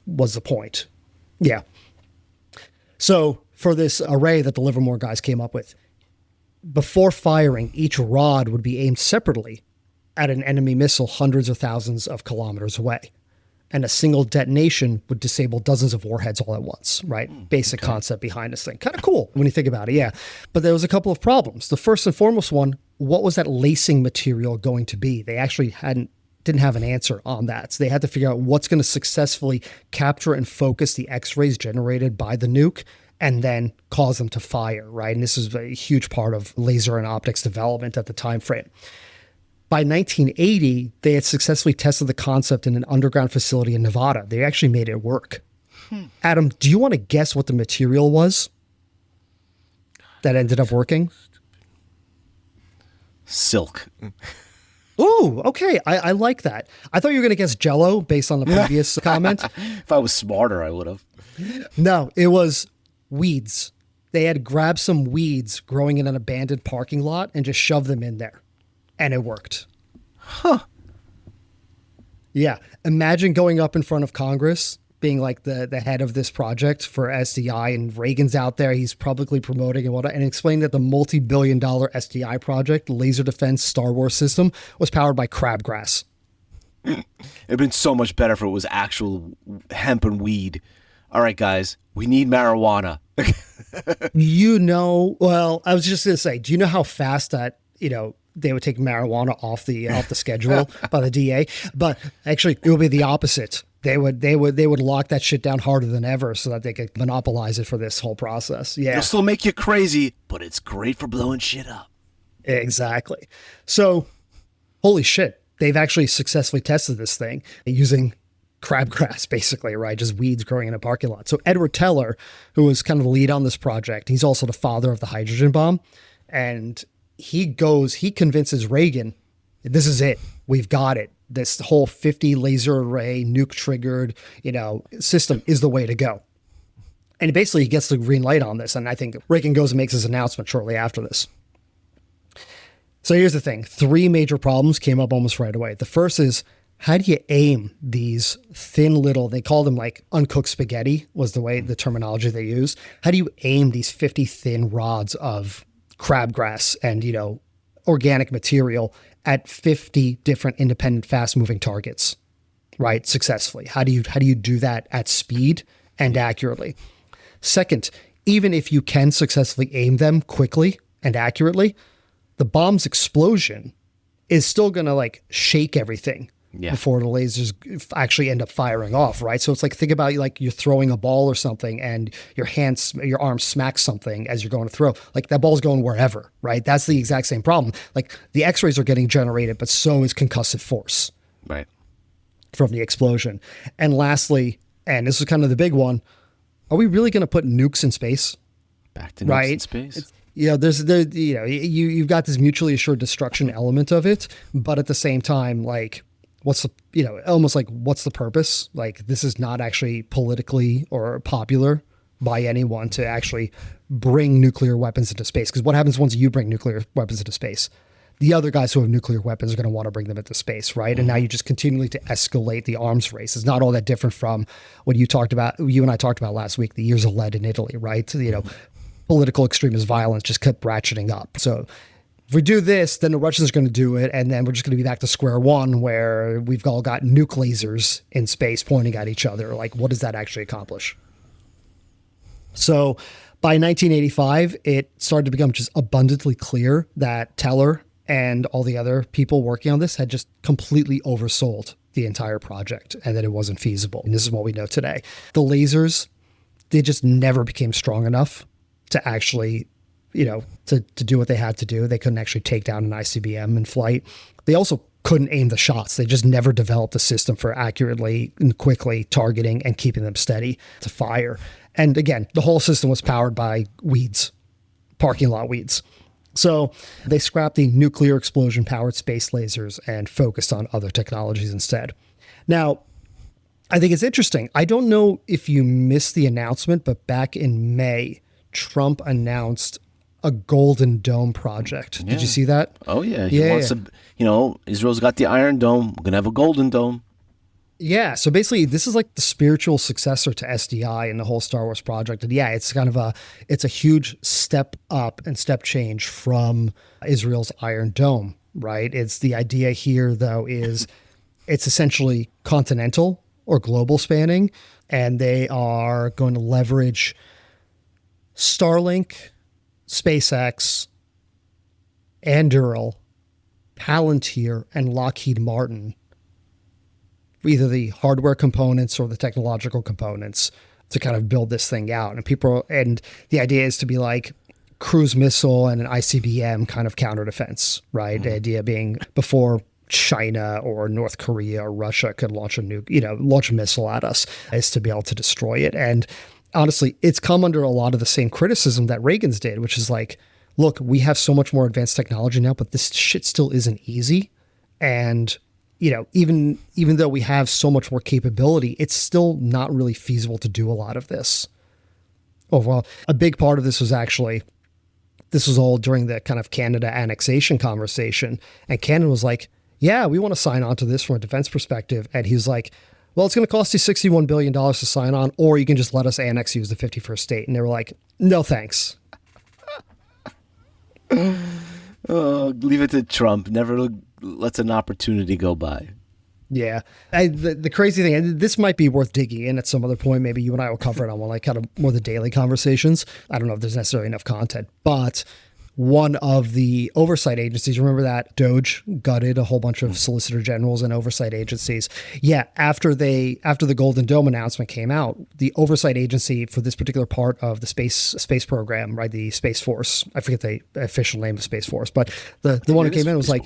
was the point. Yeah. So for this array that the Livermore guys came up with, before firing, each rod would be aimed separately at an enemy missile hundreds of thousands of kilometers away. And a single detonation would disable dozens of warheads all at once, right? Basic concept behind this thing. Kind of cool when you think about it, yeah. But there was a couple of problems. The first and foremost one, what was that lacing material going to be? They actually didn't have an answer on that. So they had to figure out what's going to successfully capture and focus the X-rays generated by the nuke and then cause them to fire, right? And this is a huge part of laser and optics development at the time frame. By 1980, they had successfully tested the concept in an underground facility in Nevada. They actually made it work. Adam, do you want to guess what the material was that ended up working? Silk. Ooh, okay. I like that. I thought you were going to guess Jell-O based on the previous comment. If I was smarter, I would have. No, it was weeds. They had grabbed some weeds growing in an abandoned parking lot and just shoved them in there. And it worked. Huh. Yeah. Imagine going up in front of Congress, being like the head of this project for SDI, and Reagan's out there. He's publicly promoting and whatnot, and explaining that the multi-billion-dollar SDI project, the laser defense Star Wars system, was powered by crabgrass. It'd been so much better if it was actual hemp and weed. All right, guys, we need marijuana. Well, I was just going to say, do you know how fast that, they would take marijuana off the schedule by the DA? But actually, it would be the opposite. They would lock that shit down harder than ever so that they could monopolize it for this whole process. Yeah, It'll still make you crazy, but it's great for blowing shit up. Exactly. So, holy shit, they've actually successfully tested this thing using crabgrass, basically, right? Just weeds growing in a parking lot. So Edward Teller, who was kind of the lead on this project, he's also the father of the hydrogen bomb, and he convinces Reagan, this is it. We've got it. This whole 50 laser array, nuke triggered, system is the way to go. And basically he gets the green light on this. And I think Reagan goes and makes his announcement shortly after this. So here's the thing. 3 major problems came up almost right away. The first is, how do you aim these thin little, they call them like uncooked spaghetti was the terminology they use. How do you aim these 50 thin rods of crabgrass and, organic material at 50 different independent fast moving targets, right? Successfully. How do you do that at speed and accurately? Second, even if you can successfully aim them quickly and accurately, the bomb's explosion is still going to like shake everything before the lasers actually end up firing off, right? So it's like, think about like you're throwing a ball or something and your arm smacks something as you're going to throw. Like that ball's going wherever, right? That's the exact same problem. Like the X-rays are getting generated, but so is concussive force. Right. From the explosion. And lastly, and this is kind of the big one, are we really going to put nukes in space? Back to nukes in space? You've got this mutually assured destruction element of it, but at the same time, like, what's the purpose? Like, this is not actually politically or popular by anyone to actually bring nuclear weapons into space. Because what happens once you bring nuclear weapons into space? The other guys who have nuclear weapons are going to want to bring them into space, right? Mm-hmm. And now you just continually to escalate the arms race. It's not all that different from what you and I talked about last week, the years of lead in Italy, right? Political extremist violence just kept ratcheting up. So if we do this, then the Russians are going to do it, and then we're just going to be back to square one where we've all got nuke lasers in space pointing at each other. Like, what does that actually accomplish? So by 1985, it started to become just abundantly clear that Teller and all the other people working on this had just completely oversold the entire project and that it wasn't feasible. And this is what we know today. The lasers, they just never became strong enough to actually, to do what they had to do. They couldn't actually take down an ICBM in flight. They also couldn't aim the shots. They just never developed a system for accurately and quickly targeting and keeping them steady to fire. And again, the whole system was powered by weeds, parking lot weeds. So they scrapped the nuclear explosion-powered space lasers and focused on other technologies instead. Now, I think it's interesting. I don't know if you missed the announcement, but back in May, Trump announced a Golden Dome project. Yeah. Did you see that? Oh, yeah. He wants to, Israel's got the Iron Dome. We're going to have a Golden Dome. Yeah, so basically this is like the spiritual successor to SDI and the whole Star Wars project. And yeah, it's kind of it's a huge step up and step change from Israel's Iron Dome, right? It's the idea here though is it's essentially continental or global spanning, and they are going to leverage Starlink, SpaceX, Anduril, Palantir, and Lockheed Martin, either the hardware components or the technological components, to kind of build this thing out. And the idea is to be like cruise missile and an ICBM kind of counter defense, right? Mm-hmm. The idea being before China or North Korea or Russia could launch launch a missile at us, is to be able to destroy it. And honestly, it's come under a lot of the same criticism that Reagan's did, which is like, look, we have so much more advanced technology now, but this shit still isn't easy. And even though we have so much more capability, it's still not really feasible to do a lot of this. Overall, a big part of this was all during the kind of Canada annexation conversation. And Canada was like, yeah, we want to sign on to this from a defense perspective. And he was like, well, it's going to cost you $61 billion to sign on, or you can just let us annex you as the 51st state. And they were like, no, thanks. Oh, leave it to Trump. Never lets an opportunity go by. Yeah. The crazy thing, and this might be worth digging in at some other point. Maybe you and I will cover it on one, like kind of more the daily conversations. I don't know if there's necessarily enough content, but one of the oversight agencies, remember that Doge gutted a whole bunch of solicitor generals and oversight agencies. Yeah. After the Golden Dome announcement came out, the oversight agency for this particular part of the space program, right? The Space Force, I forget the official name of Space Force, but the one who came in was like,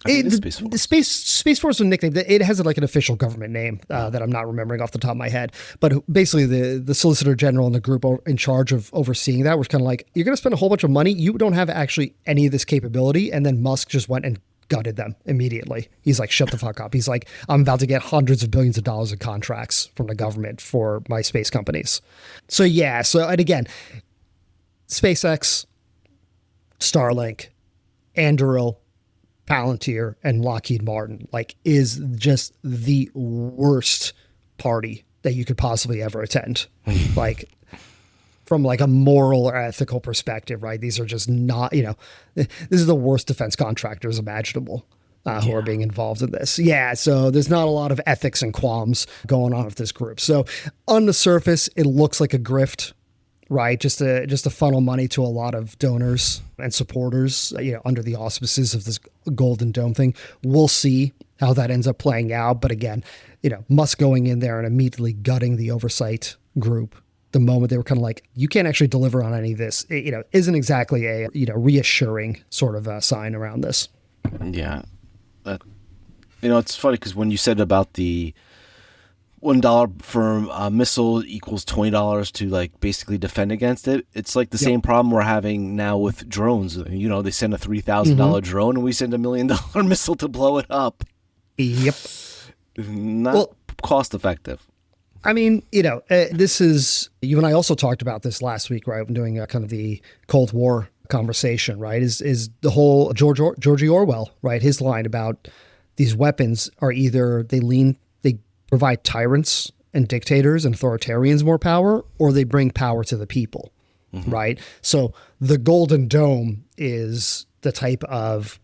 the Space Force was nicknamed. It has like an official government name that I'm not remembering off the top of my head. But basically, the Solicitor General and the group in charge of overseeing that was kind of like, you're going to spend a whole bunch of money. You don't have actually any of this capability. And then Musk just went and gutted them immediately. He's like, shut the fuck up. He's like, I'm about to get hundreds of billions of dollars in contracts from the government for my space companies. So yeah. And again, SpaceX, Starlink, Anduril, Palantir and Lockheed Martin, like, is just the worst party that you could possibly ever attend. Like, from like a moral or ethical perspective, right? These are just not, this is the worst defense contractors imaginable who are being involved in this. Yeah, so there's not a lot of ethics and qualms going on with this group. So on the surface, it looks like a grift, right? Just to funnel money to a lot of donors and supporters, under the auspices of this Golden Dome thing. We'll see how that ends up playing out. But again, Musk going in there and immediately gutting the oversight group the moment they were kind of like, you can't actually deliver on any of this, isn't exactly a, reassuring sort of sign around this. Yeah. It's funny because when you said about the $1 for a missile equals $20 to like basically defend against it, it's like the same problem we're having now with drones. They send a $3,000 drone and we send $1 million missile to blow it up. Yep. Not cost effective. I mean, this is, you and I also talked about this last week, right? I'm doing kind of the Cold War conversation, right? Is the whole George Orwell, right? His line about these weapons are either they provide tyrants and dictators and authoritarians more power, or they bring power to the people, right? So the Golden Dome is the type of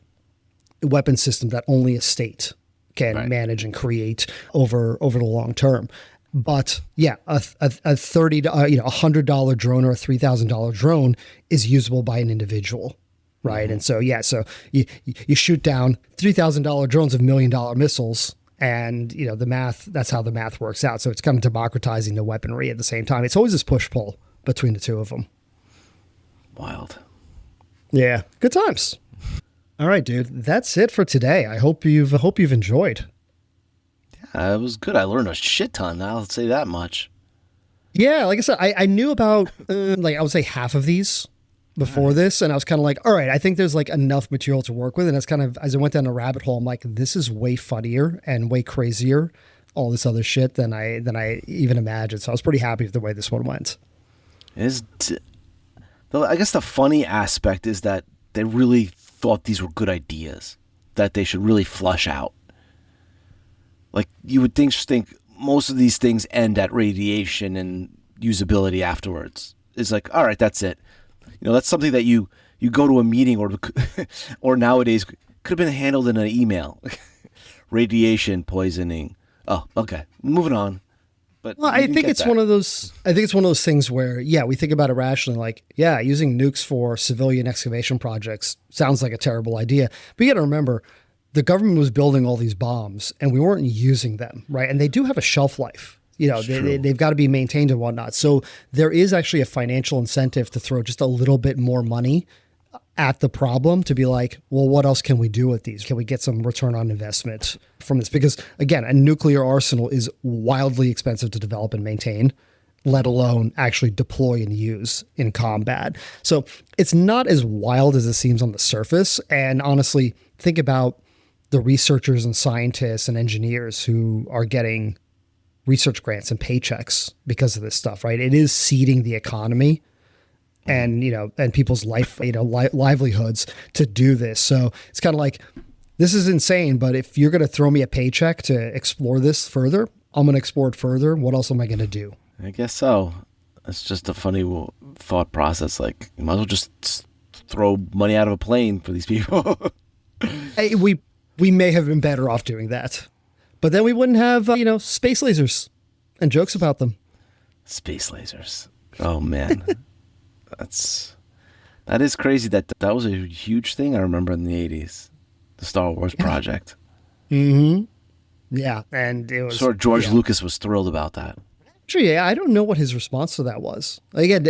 weapon system that only a state can manage and create over the long term. But yeah, a $100 drone or a $3,000 drone is usable by an individual, right? And so you shoot down $3,000 drones of $1 million missiles, and the math, that's how the math works out. So it's kind of democratizing the weaponry at the same time. It's always this push pull between the two of them. Wild. Yeah, good times. All right, dude, that's it for today. I hope you've enjoyed. It was good. I learned a shit ton. I'll say that much. Yeah, like I said, I knew about I would say half of these before this, and I was kind of like, all right, I think there's like enough material to work with. And it's kind of, as I went down a rabbit hole, I'm like, this is way funnier and way crazier, all this other shit than I even imagined. So I was pretty happy with the way this one went. I guess the funny aspect is that they really thought these were good ideas that they should really flush out. Like, you would think most of these things end at radiation and usability afterwards. It's like, all right, that's it. That's something that you go to a meeting or nowadays could have been handled in an email. Radiation poisoning. Oh, okay. Moving on. But I think it's one of those things where, we think about it rationally, like, using nukes for civilian excavation projects sounds like a terrible idea. But you got to remember, the government was building all these bombs and we weren't using them, right? And they do have a shelf life. They've got to be maintained and whatnot. So there is actually a financial incentive to throw just a little bit more money at the problem to be like, well, what else can we do with these? Can we get some return on investment from this? Because again, a nuclear arsenal is wildly expensive to develop and maintain, let alone actually deploy and use in combat. So it's not as wild as it seems on the surface. And honestly, think about the researchers and scientists and engineers who are getting research grants and paychecks because of this stuff, right? It is seeding the economy and, and people's livelihoods to do this. So it's kind of like, this is insane, but if you're going to throw me a paycheck to explore this further, I'm going to explore it further. What else am I going to do? I guess so. It's just a funny thought process. Like, you might as well just throw money out of a plane for these people. Hey, we may have been better off doing that, but then we wouldn't have, space lasers and jokes about them. Space lasers. Oh man. That is crazy. That was a huge thing. I remember in the 80s, the Star Wars project. Mm-hmm. Yeah. And it was sort of George Lucas was thrilled about that. Actually, I don't know what his response to that was. Again,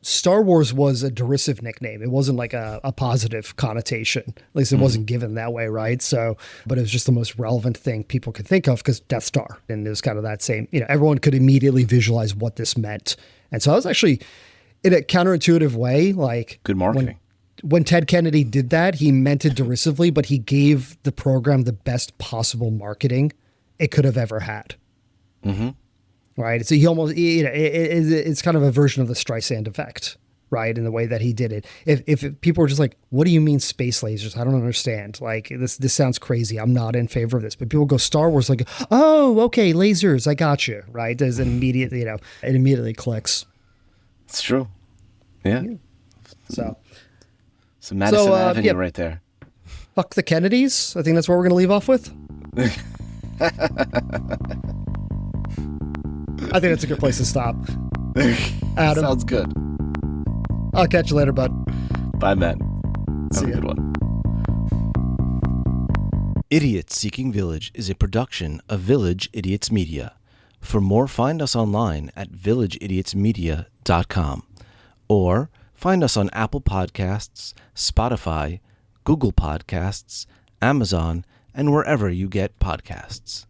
Star Wars was a derisive nickname. It wasn't like a positive connotation. At least it wasn't given that way, right? So, but it was just the most relevant thing people could think of because Death Star. And it was kind of that same, everyone could immediately visualize what this meant. And so I was actually, in a counterintuitive way, like... Good marketing. When Ted Kennedy did that, he meant it derisively, but he gave the program the best possible marketing it could have ever had. Mm-hmm. Right. So he almost, it's kind of a version of the Streisand effect, right? In the way that he did it. If people were just like, what do you mean space lasers? I don't understand. Like this sounds crazy. I'm not in favor of this. But people go Star Wars like, oh, okay, lasers. I got you. Right. There's an immediate, it immediately clicks. It's true. Yeah. So Madison Avenue right there. Fuck the Kennedys. I think that's what we're going to leave off with. I think that's a good place to stop. Adam. Sounds good. I'll catch you later, bud. Bye, Matt. Have See a ya. good one. Idiots Seeking Village is a production of Village Idiots Media. For more, find us online at villageidiotsmedia.com or find us on Apple Podcasts, Spotify, Google Podcasts, Amazon, and wherever you get podcasts.